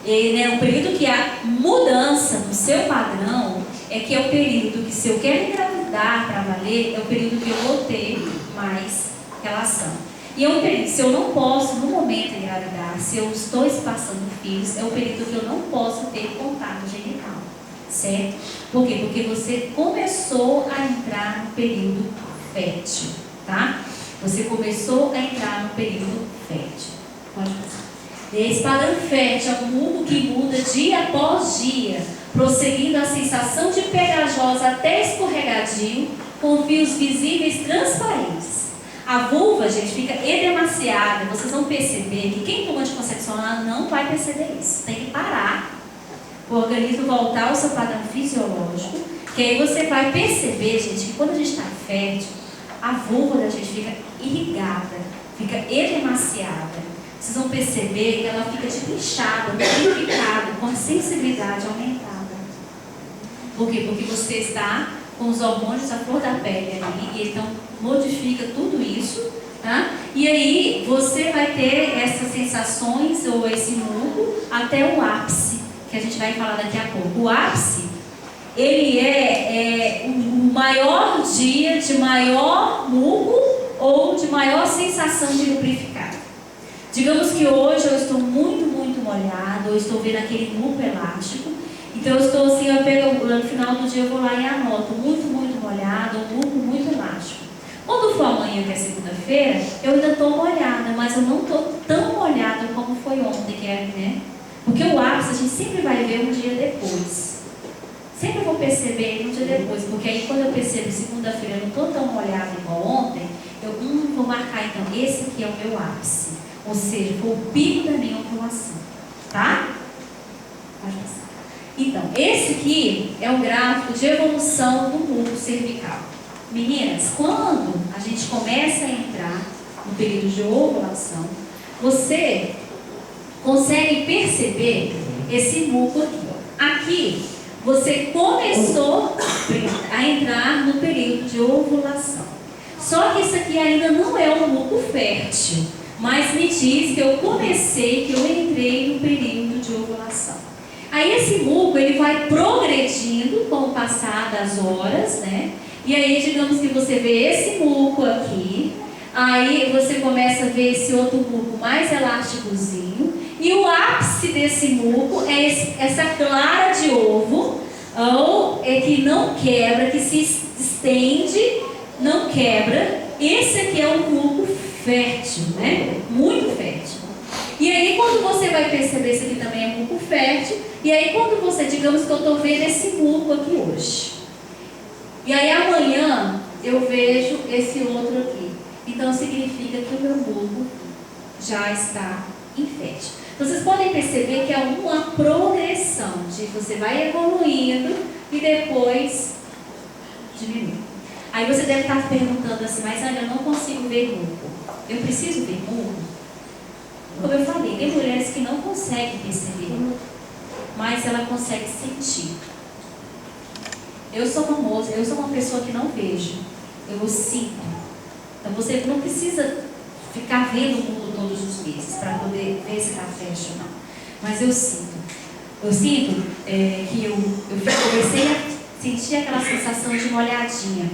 o período que há mudança no seu padrão, é que é o período que, se eu quero engravidar para valer, é o período que eu vou ter mais relação. E é um período, se eu não posso no momento engravidar, se eu estou espaçando filhos, é o período que eu não posso ter contato genital, certo? Por quê? Porque você começou a entrar no período fértil, tá? Você começou a entrar no período fértil. Pode passar. Esse padrão fértil é um mundo que muda dia após dia, prosseguindo a sensação de pegajosa até escorregadio, com fios visíveis transparentes. A vulva, gente, fica edemaciada. Vocês vão perceber que quem toma anticoncepcional não vai perceber isso. Tem que parar, o organismo voltar ao seu padrão fisiológico, que aí você vai perceber, gente, que quando a gente está fértil, a vulva da gente fica irrigada, fica edemaciada. Vocês vão perceber que ela fica tipo inchada, lubrificada, com a sensibilidade aumentada. Por quê? Porque você está com os hormônios à flor da pele ali, e então modifica tudo isso, tá? E aí você vai ter essas sensações ou esse muco até o ápice, que a gente vai falar daqui a pouco. O ápice, ele é o maior dia de maior muco ou de maior sensação de lubrificado. Digamos que hoje eu estou muito, muito molhado, eu estou vendo aquele muco elástico, então eu estou assim, eu pego, no final do dia eu vou lá e anoto, muito, muito molhado, um muco muito elástico. Quando for amanhã, que é segunda-feira, eu ainda estou molhada, mas eu não estou tão molhada como foi ontem, que é, né? Porque o ápice a gente sempre vai ver um dia depois. Sempre vou perceber um dia depois, porque aí quando eu percebo segunda-feira eu não estou tão molhada igual ontem, eu vou marcar então, esse aqui é o meu ápice. Ou seja, foi o pico da minha ovulação. Tá? Pode passar. Então, esse aqui é o gráfico de evolução do muco cervical. Meninas, quando a gente começa a entrar no período de ovulação, você consegue perceber esse muco aqui. Aqui, você começou a entrar no período de ovulação. Só que isso aqui ainda não é um muco fértil, mas me diz que eu comecei, que eu entrei no período de ovulação. Aí esse muco, ele vai progredindo com o passar das horas, né? E aí, digamos que você vê esse muco aqui, aí você começa a ver esse outro muco mais elásticozinho, e o ápice desse muco é essa clara de ovo, ou é que não quebra, que se estende, não quebra. Esse aqui é um muco fértil, né? Muito fértil. E aí quando você vai perceber, esse aqui também é muco fértil, e aí quando você, digamos que eu estou vendo esse muco aqui hoje, e aí amanhã eu vejo esse outro aqui, então significa que o meu muco já está infértil. Então vocês podem perceber que é uma progressão, de você vai evoluindo e depois diminui. Aí você deve estar perguntando assim, mas Ana, eu não consigo ver muco. Eu preciso ver muco? Como eu falei, tem mulheres que não conseguem perceber, mas ela consegue sentir. Eu sou uma moça, eu sou uma pessoa que não vejo, eu sinto. Então você não precisa ficar vendo o mundo todos os meses para poder ver se está fértil ou não. Mas eu sinto. Eu sinto que eu comecei a sentir aquela sensação de molhadinha.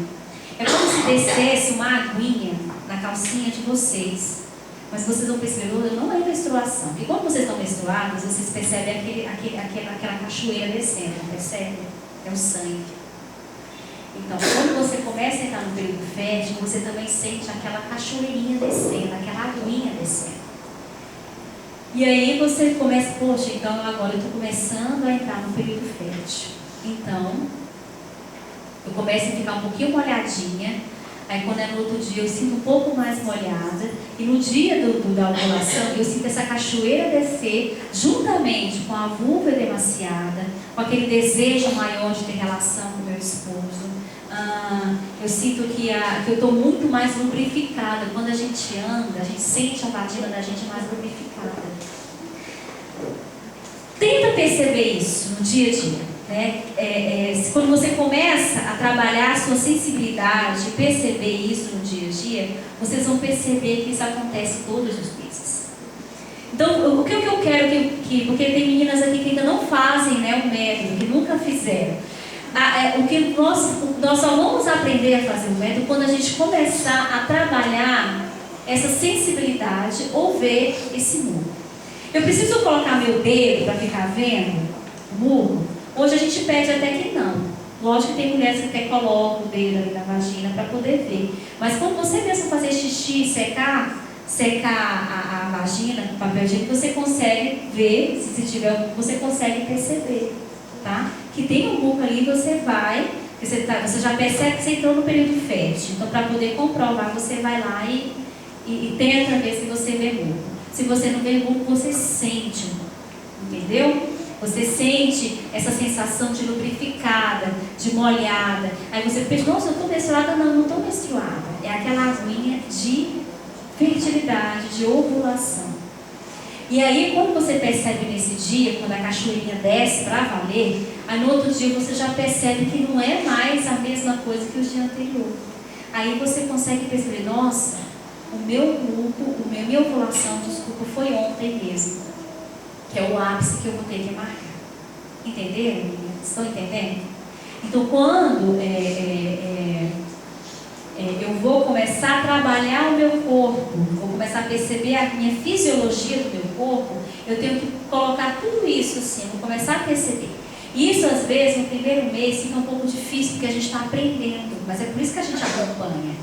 É como se descesse uma aguinha na calcinha de vocês. Mas vocês vão perceber, não é menstruação. E quando vocês estão menstruadas, vocês percebem aquela cachoeira descendo, não percebe? É o sangue. Então, quando você começa a entrar no período fértil, você também sente aquela cachoeirinha descendo, aquela aguinha descendo. E aí você começa, poxa, então agora eu estou começando a entrar no período fértil. Então, eu começo a ficar um pouquinho molhadinha. Aí quando é no outro dia eu sinto um pouco mais molhada. E no dia da ovulação eu sinto essa cachoeira descer juntamente com a vulva edemaciada, com aquele desejo maior de ter relação com o meu esposo. Eu sinto que eu estou muito mais lubrificada. Quando a gente anda, a gente sente a vagina da gente mais lubrificada. Tenta perceber isso no dia a dia. Né? Quando você começa a trabalhar a sua sensibilidade, perceber isso no dia a dia, dia, vocês vão perceber que isso acontece todos os meses. Então, o que eu quero porque tem meninas aqui que ainda não fazem, né, o método, que nunca fizeram. O que nós só vamos aprender a fazer o método quando a gente começar a trabalhar essa sensibilidade ou ver esse murro. Eu preciso colocar meu dedo para ficar vendo o murro? Hoje a gente pede até que não. Lógico que tem mulheres que até colocam o dedo ali na vagina para poder ver. Mas quando você mesmo fazer xixi, secar a vagina com papel higiênico, você consegue ver, se tiver, você consegue perceber, tá? Que tem um murro ali, você já percebe que você entrou no período fértil. Então, para poder comprovar, você vai lá e tenta ver se você vê murro. Se você não vê murro, você sente o murro, entendeu? Você sente essa sensação de lubrificada, de molhada. Aí você pensa, nossa, eu estou menstruada. Não estou menstruada. É aquela aguinha de fertilidade, de ovulação. E aí, quando você percebe nesse dia, quando a cachoeirinha desce para valer, aí no outro dia você já percebe que não é mais a mesma coisa que o dia anterior. Aí você consegue perceber, nossa, minha ovulação, foi ontem mesmo. Que é o ápice que eu vou ter que marcar. Entenderam, meninas? Estão entendendo? Então, quando eu vou começar a trabalhar o meu corpo, vou começar a perceber a minha fisiologia do meu corpo, eu tenho que colocar tudo isso assim, eu vou começar a perceber. Isso, às vezes, no primeiro mês fica um pouco difícil, porque a gente está aprendendo, mas é por isso que a gente acompanha.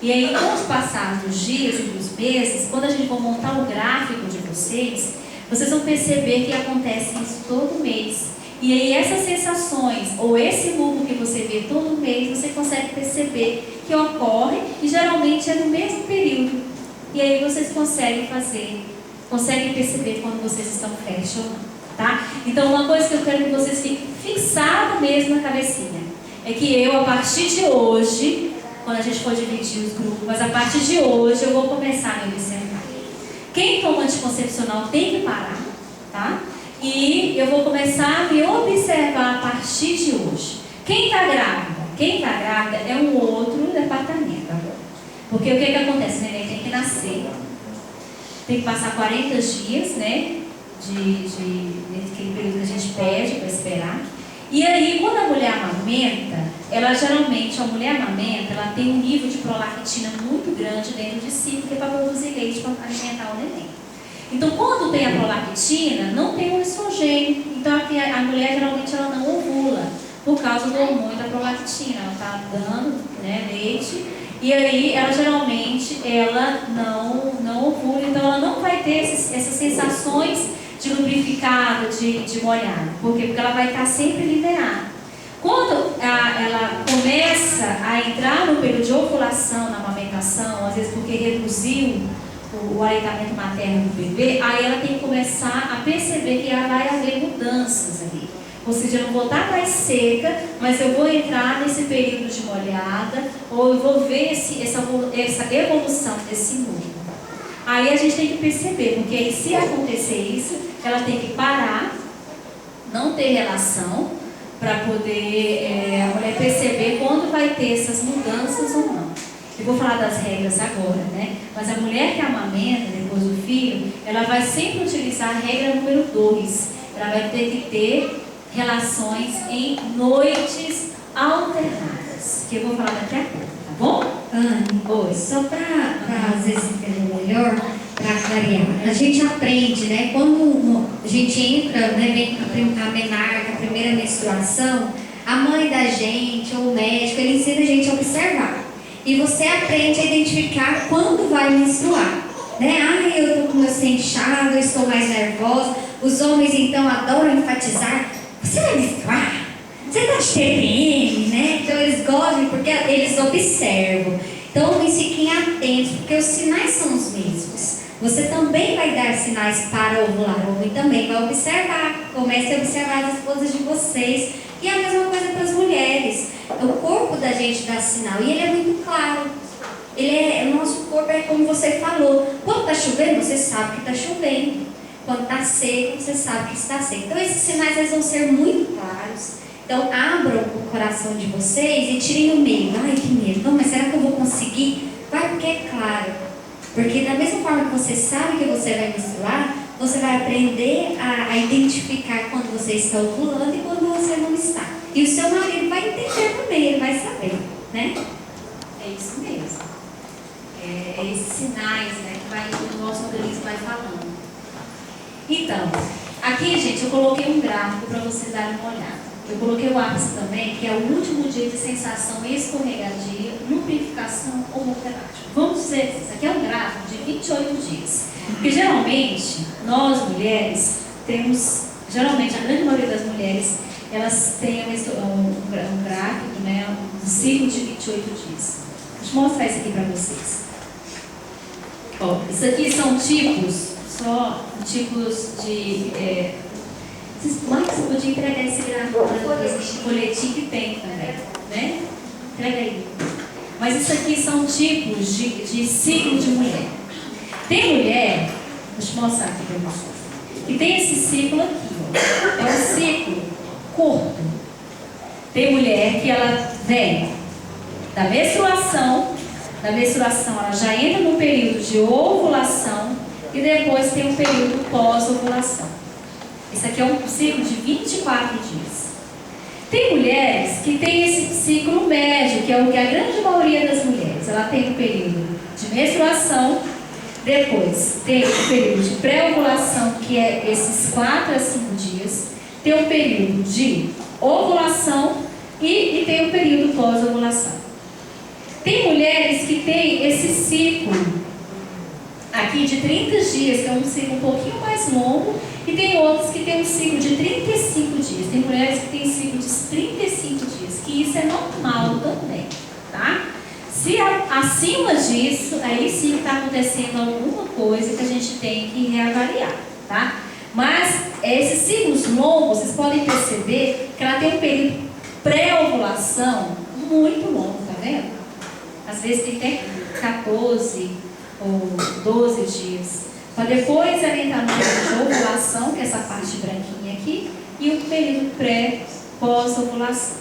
E aí, com os passados dos dias e dos meses, quando a gente for montar o gráfico de vocês vão perceber que acontece isso todo mês. E aí essas sensações, ou esse murro que você vê todo mês, você consegue perceber que ocorre e geralmente é no mesmo período. E aí vocês conseguem perceber quando vocês estão férteis ou não, tá? Então uma coisa que eu quero que vocês fiquem fixados mesmo na cabecinha, é que eu, a partir de hoje, quando a gente for dividir os grupos, mas a partir de hoje eu vou começar a me observar. Quem toma anticoncepcional tem que parar, tá? E eu vou começar a me observar a partir de hoje. Quem está grávida? Quem está grávida é um outro departamento agora. Porque o que acontece? O neném tem que nascer, tem que passar 40 dias, né? Naquele período que a gente pede para esperar. E aí, quando a mulher amamenta, a mulher amamenta, ela tem um nível de prolactina muito grande dentro de si, porque é para produzir leite para alimentar o neném. Então, quando tem a prolactina, não tem o estrogênio. Então, a mulher geralmente ela não ovula, por causa do hormônio da prolactina. Ela está dando, né, leite, e aí ela geralmente não ovula, então ela não vai ter essas sensações de lubrificada, de molhada. Por quê? Porque ela vai estar sempre liberada. Quando ela começa a entrar no período de ovulação, na amamentação, às vezes porque reduziu o aleitamento materno do bebê, aí ela tem que começar a perceber que vai haver mudanças ali. Ou seja, eu não vou estar mais seca, mas eu vou entrar nesse período de molhada, ou eu vou ver essa evolução desse murro. Aí a gente tem que perceber, porque aí, se acontecer isso, ela tem que parar, não ter relação, para poder a mulher perceber quando vai ter essas mudanças ou não. Eu vou falar das regras agora, né? Mas a mulher que amamenta depois do filho, ela vai sempre utilizar a regra número 2. Ela vai ter que ter relações em noites alternadas, que eu vou falar daqui a pouco, tá bom? Anne, Oi. só para às vezes entender melhor, para clarear, a gente aprende, né? Quando a gente entra, né, vem a menarca, a primeira menstruação, a mãe da gente, ou o médico, ele ensina a gente a observar. E você aprende a identificar quando vai menstruar, né? Ai, eu estou com meu seio inchado, eu estou mais nervosa. Os homens, então, adoram enfatizar: você vai menstruar? Você está de TPM, né? Então, eles gostam porque eles observam. Então, homens, fiquem atentos, porque os sinais são os mesmos. Você também vai dar sinais para ovular. O homem também vai observar. Comece a observar as esposas de vocês. E a mesma coisa para as mulheres. O corpo da gente dá sinal. E ele é muito claro. O nosso corpo é como você falou. Quando está chovendo, você sabe que está chovendo. Quando está seco, você sabe que está seco. Então, esses sinais eles vão ser muito claros. Então, abram o coração de vocês e tirem o medo. Ai, que medo. Não, mas será que eu vou conseguir? Vai, porque fique claro. Porque da mesma forma que você sabe que você vai menstruar, você vai aprender a identificar quando você está ovulando e quando você não está. E o seu marido vai entender também, ele vai saber, né? É isso mesmo. É esses sinais, né, que o nosso organismo vai falando. Então, aqui, gente, eu coloquei um gráfico para vocês darem uma olhada. Eu coloquei o ápice também, que é o último dia de sensação escorregadia, lubrificação ou moterágio. Vamos dizer, isso aqui é um gráfico de 28 dias. Porque geralmente, nós mulheres temos, geralmente a grande maioria das mulheres, elas têm um gráfico, né, um ciclo de 28 dias. Deixa eu mostrar isso aqui para vocês. Ó, isso aqui são tipos de... Marcos, você podia entregar esse gráfico para esse folhetim que tem também, né? Entrega aí. Mas isso aqui são tipos de ciclo de mulher. Tem mulher, deixa eu mostrar aqui para vocês, que tem esse ciclo aqui, ó. É um ciclo curto. Tem mulher que ela vem da menstruação ela já entra no período de ovulação e depois tem um período pós-ovulação. Isso aqui é um ciclo de 24 dias. Tem mulheres que têm esse ciclo médio, que é o que a grande maioria das mulheres. Ela tem um período de menstruação, depois tem o período de pré-ovulação, que é esses 4 a 5 dias, tem um período de ovulação e tem um período pós-ovulação. Tem mulheres que têm esse ciclo aqui de 30 dias, que é um ciclo um pouquinho mais longo, e tem outros que têm um ciclo de 35 dias. Tem mulheres que têm ciclo de 35 dias, que isso é normal também, tá? Se acima disso, aí sim está acontecendo alguma coisa que a gente tem que reavaliar, tá? Mas esses ciclos longos, vocês podem perceber que ela tem um período pré-ovulação muito longo, tá vendo? Às vezes tem até 14 ou 12 dias. Para depois ela entrar no período de ovulação, que é essa parte branquinha aqui, e o período pré-pós-ovulação.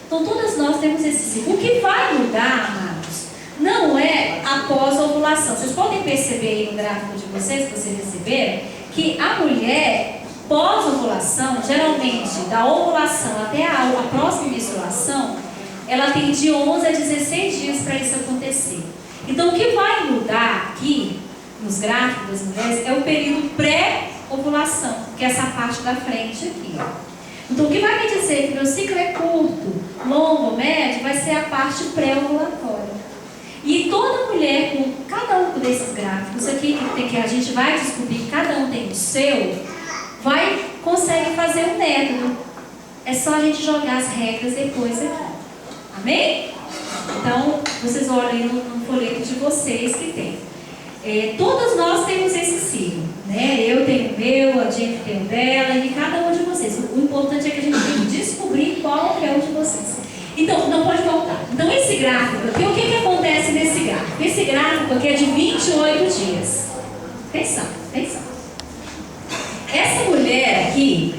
Então todas nós temos esse ciclo. O que vai mudar, amados, não é a pós-ovulação. Vocês podem perceber aí no gráfico de vocês, que vocês receberam, que a mulher pós-ovulação, geralmente da ovulação até a próxima menstruação, ela tem de 11 a 16 dias para isso acontecer. Então o que vai mudar aqui nos gráficos das mulheres é o período pré-ovulação, que é essa parte da frente aqui, ó. Então o que vai me dizer que meu ciclo é curto, longo ou médio, vai ser a parte pré-ovulatória. E toda mulher com cada um desses gráficos aqui, que a gente vai descobrir que cada um tem o seu, consegue fazer um método. É só a gente jogar as regras depois aqui. Amém? Então, vocês olhem no folheto de vocês que tem. Todas nós temos esse ciclo, né? Eu tenho o meu, a Jennifer tem o dela e cada um de vocês. O importante é que a gente tem que descobrir qual é o de vocês. Então, não pode faltar. Então, esse gráfico aqui, o que acontece nesse gráfico? Esse gráfico aqui é de 28 dias. Atenção. Essa mulher aqui,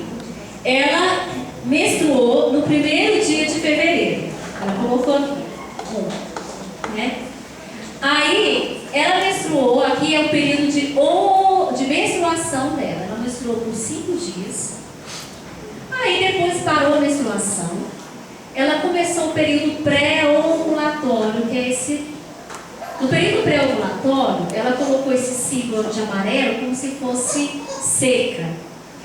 ela menstruou no primeiro dia de fevereiro. Ela colocou aqui, né? Aí, ela menstruou, aqui é o período de menstruação dela. Ela menstruou por 5 dias. Aí, depois parou a menstruação. Ela começou o período pré-ovulatório, que é esse. No período pré-ovulatório, ela colocou esse ciclo de amarelo como se fosse seca.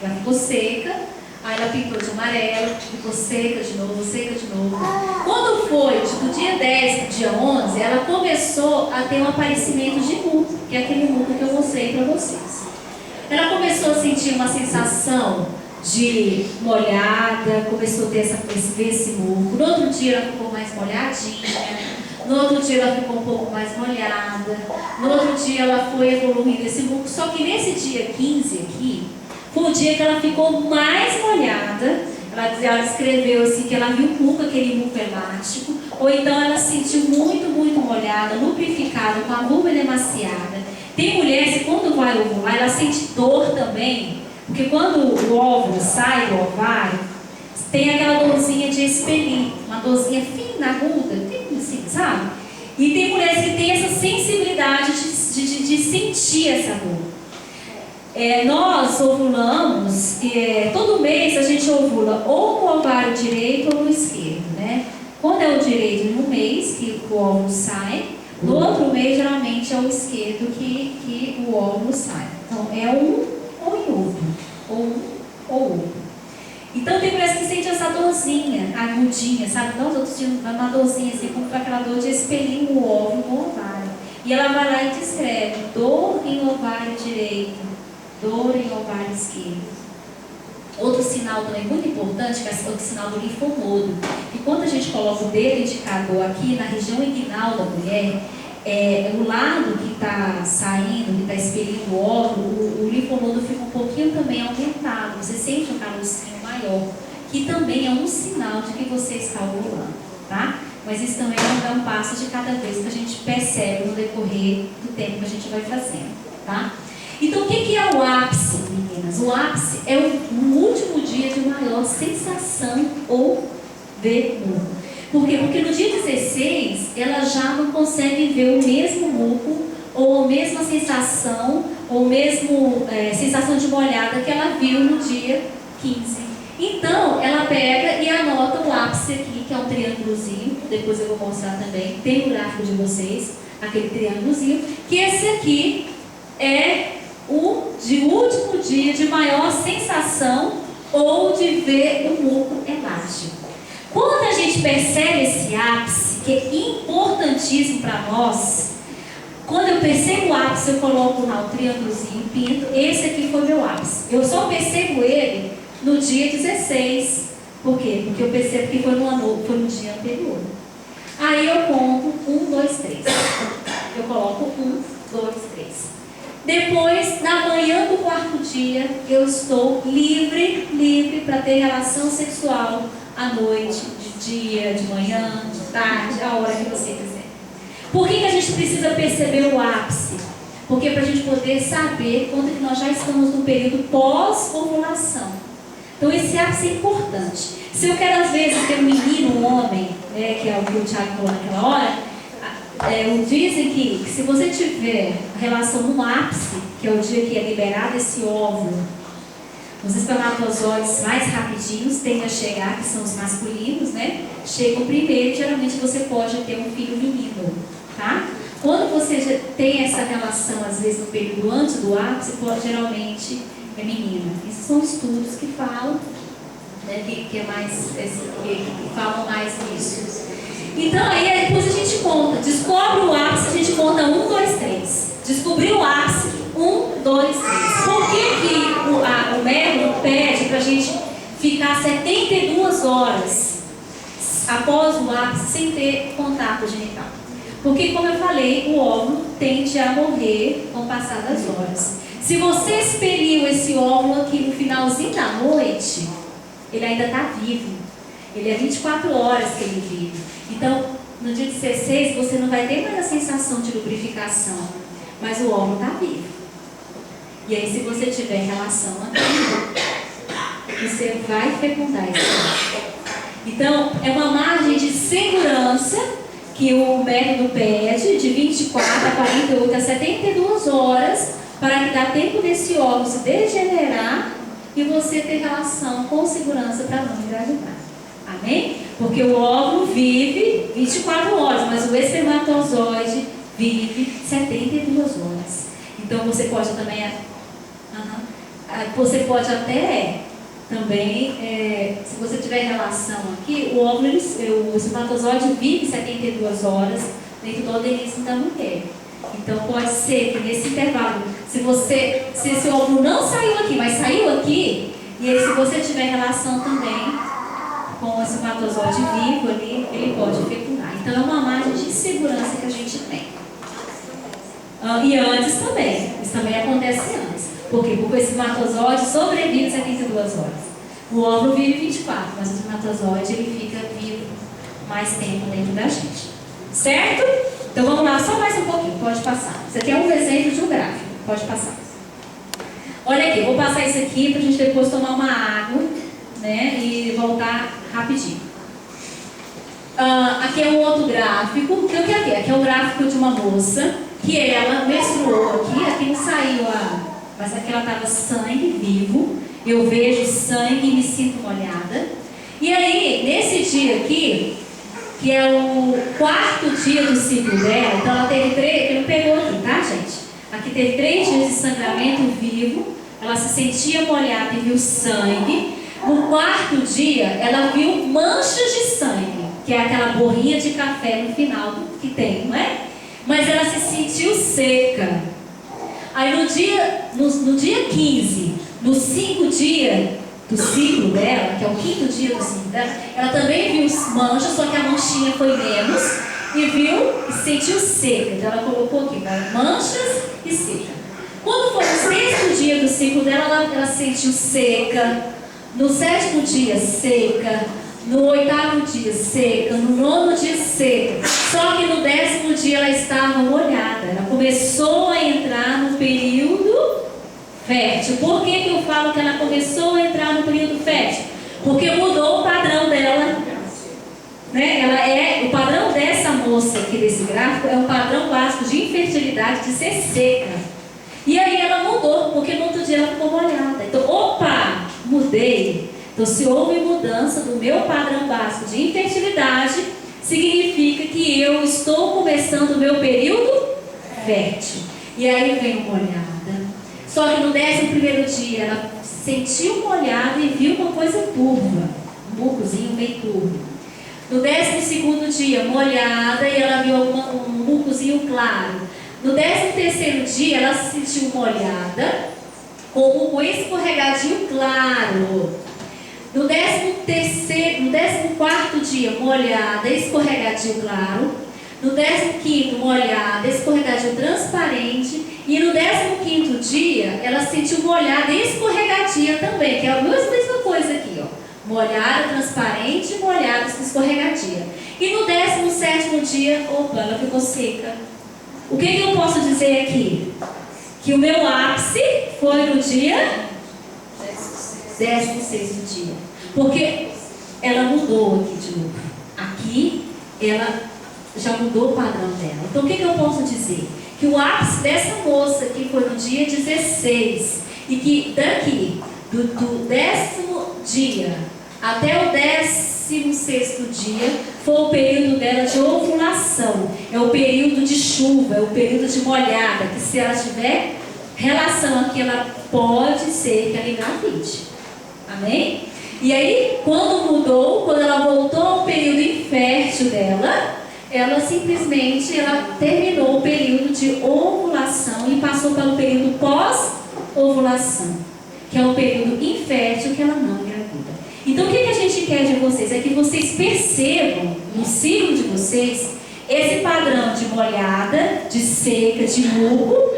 Ela ficou seca, aí ela pintou de amarelo, ficou seca de novo, seca de novo. Quando foi, do dia 10 para o dia 11, ela começou a ter um aparecimento de muco, que é aquele muco que eu mostrei para vocês. Ela começou a sentir uma sensação de molhada, começou a ter esse muco. No outro dia ela ficou mais molhadinha, no outro dia ela ficou um pouco mais molhada, no outro dia ela foi evoluindo esse muco. Só que nesse dia 15 aqui, foi o dia que ela ficou mais molhada. Ela escreveu assim que ela viu aquele muco elástico, ou então ela se sentiu muito molhada, lubrificada, com a vulva emaciada. Tem mulheres que quando vai ovular, ela sente dor também, porque quando o óvulo sai do ovário, tem aquela dorzinha de expelir, uma dorzinha fina, aguda, tem assim, sabe? E tem mulheres que têm essa sensibilidade de sentir essa dor. Nós ovulamos, todo mês a gente ovula ou no ovário direito ou no esquerdo, né? Quando é o direito, no mês que o óvulo sai, no outro mês geralmente é o esquerdo que o óvulo sai. Então é um ou em outro, ou outro. Então tem mulheres que sentem essa dorzinha, agudinha, sabe? Nós outros tínhamos uma dorzinha assim, como aquela dor de expelir o óvulo no ovário. E ela vai lá e descreve: dor em ovário direito, dor em ovário esquerdo. Outro sinal também muito importante, que é o sinal do linfonodo. E quando a gente coloca o dedo indicador aqui na região inguinal da mulher, o lado que está saindo, que está expelindo o óvulo, o linfonodo fica um pouquinho também aumentado. Você sente um calorzinho maior, que também é um sinal de que você está ovulando, tá? Mas isso também é um passo de cada vez que a gente percebe no decorrer do tempo que a gente vai fazendo, tá? Então, o que é o ápice, meninas? O ápice é o último dia de maior sensação ou ver muco. Por quê? Porque no dia 16, ela já não consegue ver o mesmo muco, ou a mesma sensação, ou mesmo sensação de molhada que ela viu no dia 15. Então, ela pega e anota o ápice aqui, que é um triângulozinho. Depois eu vou mostrar também, tem o gráfico de vocês, aquele triângulozinho, que esse aqui é o último dia de maior sensação ou de ver o muco elástico. Quando a gente percebe esse ápice, que é importantíssimo para nós, quando eu percebo o ápice, eu coloco lá o triângulozinho, pinto, esse aqui foi meu ápice. Eu só percebo ele no dia 16. Por quê? Porque eu percebo que foi no dia anterior. Aí eu conto 1, 2, 3. Eu coloco 1, 2, 3. Depois, na manhã do 4º dia, eu estou livre para ter relação sexual à noite, de dia, de manhã, de tarde, a hora que você quiser. Por que a gente precisa perceber o ápice? Porque para a gente poder saber quando que nós já estamos no período pós-ovulação. Então esse ápice é importante. Se eu quero às vezes ter um menino, um homem, que é o que o Thiago falou naquela hora, dizem que se você tiver relação no ápice, que é o dia que é liberado esse óvulo, os espermatozoides mais rapidinhos tendem a chegar, que são os masculinos, né? Chegam primeiro e geralmente você pode ter um filho menino, tá? Quando você tem essa relação, às vezes no período antes do ápice, geralmente é menina. Esses são estudos que falam, né, que falam mais nisso. Então aí depois a gente conta, descobre o ápice, a gente conta 1, 2, 3. Descobriu o ápice, 1, 2, 3. Por que o médico pede para a gente ficar 72 horas após o ápice sem ter contato genital? Porque, como eu falei, o óvulo tende a morrer com o passar das horas. Se você expeliu esse óvulo aqui no finalzinho da noite, ele ainda está vivo. Ele é 24 horas que ele vive. Então, no dia 16, você não vai ter mais a sensação de lubrificação, mas o óvulo está vivo. E aí, se você tiver relação aqui, você vai fecundar esse óvulo. Então, é uma margem de segurança que o método pede de 24 a 48 a 72 horas para que dá tempo desse óvulo se degenerar e você ter relação com segurança para não engravidar. Amém? Porque o óvulo vive 24 horas, mas o espermatozoide vive 72 horas. Então você pode também, se você tiver relação aqui, o espermatozoide vive 72 horas dentro do organismo da mulher. Então pode ser que nesse intervalo, se esse óvulo não saiu aqui, mas saiu aqui, e aí, se você tiver relação também com o espermatozoide vivo ali, ele pode fecundar. Então é uma margem de segurança que a gente tem. E antes também, isso também acontece antes. Por quê? Porque o espermatozoide sobrevive 72 horas. O óvulo vive 24, mas o espermatozoide ele fica vivo mais tempo dentro da gente. Certo? Então vamos lá, só mais um pouquinho, pode passar. Isso aqui é um exemplo de um gráfico, pode passar. Olha aqui, vou passar isso aqui para a gente depois tomar uma água, né, e voltar rapidinho. Aqui Aqui é um outro gráfico. O que é aqui? Aqui é um gráfico de uma moça que ela menstruou aqui não saiu mas aqui ela estava sangue vivo. Eu vejo sangue e me sinto molhada. E aí, nesse dia aqui, que é o 4º dia do ciclo dela, então ela teve 3, não pegou aqui, tá, gente? Aqui teve 3 dias de sangramento vivo, ela se sentia molhada e viu sangue. No 4º dia, ela viu manchas de sangue, que é aquela borrinha de café no final que tem, não é? Mas ela se sentiu seca. Aí no dia 15, no 5 dia do ciclo dela, que é o 5º dia do ciclo dela, ela também viu manchas, só que a manchinha foi menos, e viu e sentiu seca. Então ela colocou aqui, manchas e seca. Quando foi o 6º dia do ciclo dela, ela sentiu seca. No 7º dia, seca. No 8º dia, seca. No 9º dia, seca. Só que no 10º dia ela estava molhada. Ela começou a entrar no período fértil. Por que eu falo que ela começou a entrar no período fértil? Porque mudou o padrão dela. Né? O padrão dessa moça aqui desse gráfico é o padrão básico de infertilidade, de ser seca. E aí ela mudou, porque no outro dia ela ficou molhada. Então, mudei. Então, se houve mudança do meu padrão básico de infertilidade, significa que eu estou começando o meu período fértil. E aí eu venho molhada. Só que no 11º dia ela sentiu molhada e viu uma coisa turva, um mucozinho meio turvo. No 12º dia, molhada, e ela viu um mucozinho claro. No 13º dia, ela se sentiu molhada, com um escorregadinho claro. No 14º dia, molhada, escorregadinho claro. No 15º, molhada, escorregadinho transparente. E no 15º dia, ela se sentiu molhada e escorregadia também, que é a mesma coisa aqui, ó. Molhada, transparente, molhada, escorregadia. E no 17º dia, ela ficou seca. O que eu posso dizer aqui? Que o meu ápice foi no dia 16º dia. Porque ela mudou aqui de novo. Aqui, ela já mudou o padrão dela. Então, o que eu posso dizer? Que o ápice dessa moça aqui foi no dia 16. E que daqui, do 10º dia até o 16º dia, foi o período dela de ovulação. É o período de chuva, é o período de molhada. Que se ela tiver relação aqui, ela pode ser que ela engravide. Amém? E aí, quando ela voltou ao período infértil dela, ela simplesmente terminou o período de ovulação e passou pelo período pós-ovulação, que é o período infértil que ela não engravida. Então, o que a gente quer de vocês? É que vocês percebam no ciclo de vocês esse padrão de molhada, de seca, de muco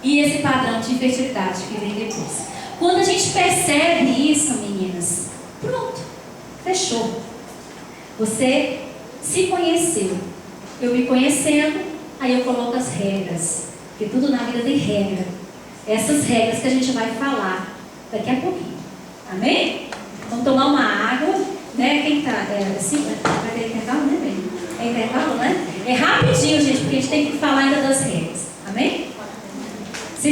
e esse padrão de infertilidade que vem depois. Quando a gente percebe isso, meninas, pronto, fechou. Você se conheceu. Eu me conhecendo, aí eu coloco as regras. Porque tudo na vida tem regra. Essas regras que a gente vai falar daqui a pouquinho. Amém? Vamos tomar uma água, né? Quem tá assim, vai ter intervalo, né, bem? É intervalo, né? É rapidinho, gente, porque a gente tem que falar ainda das regras.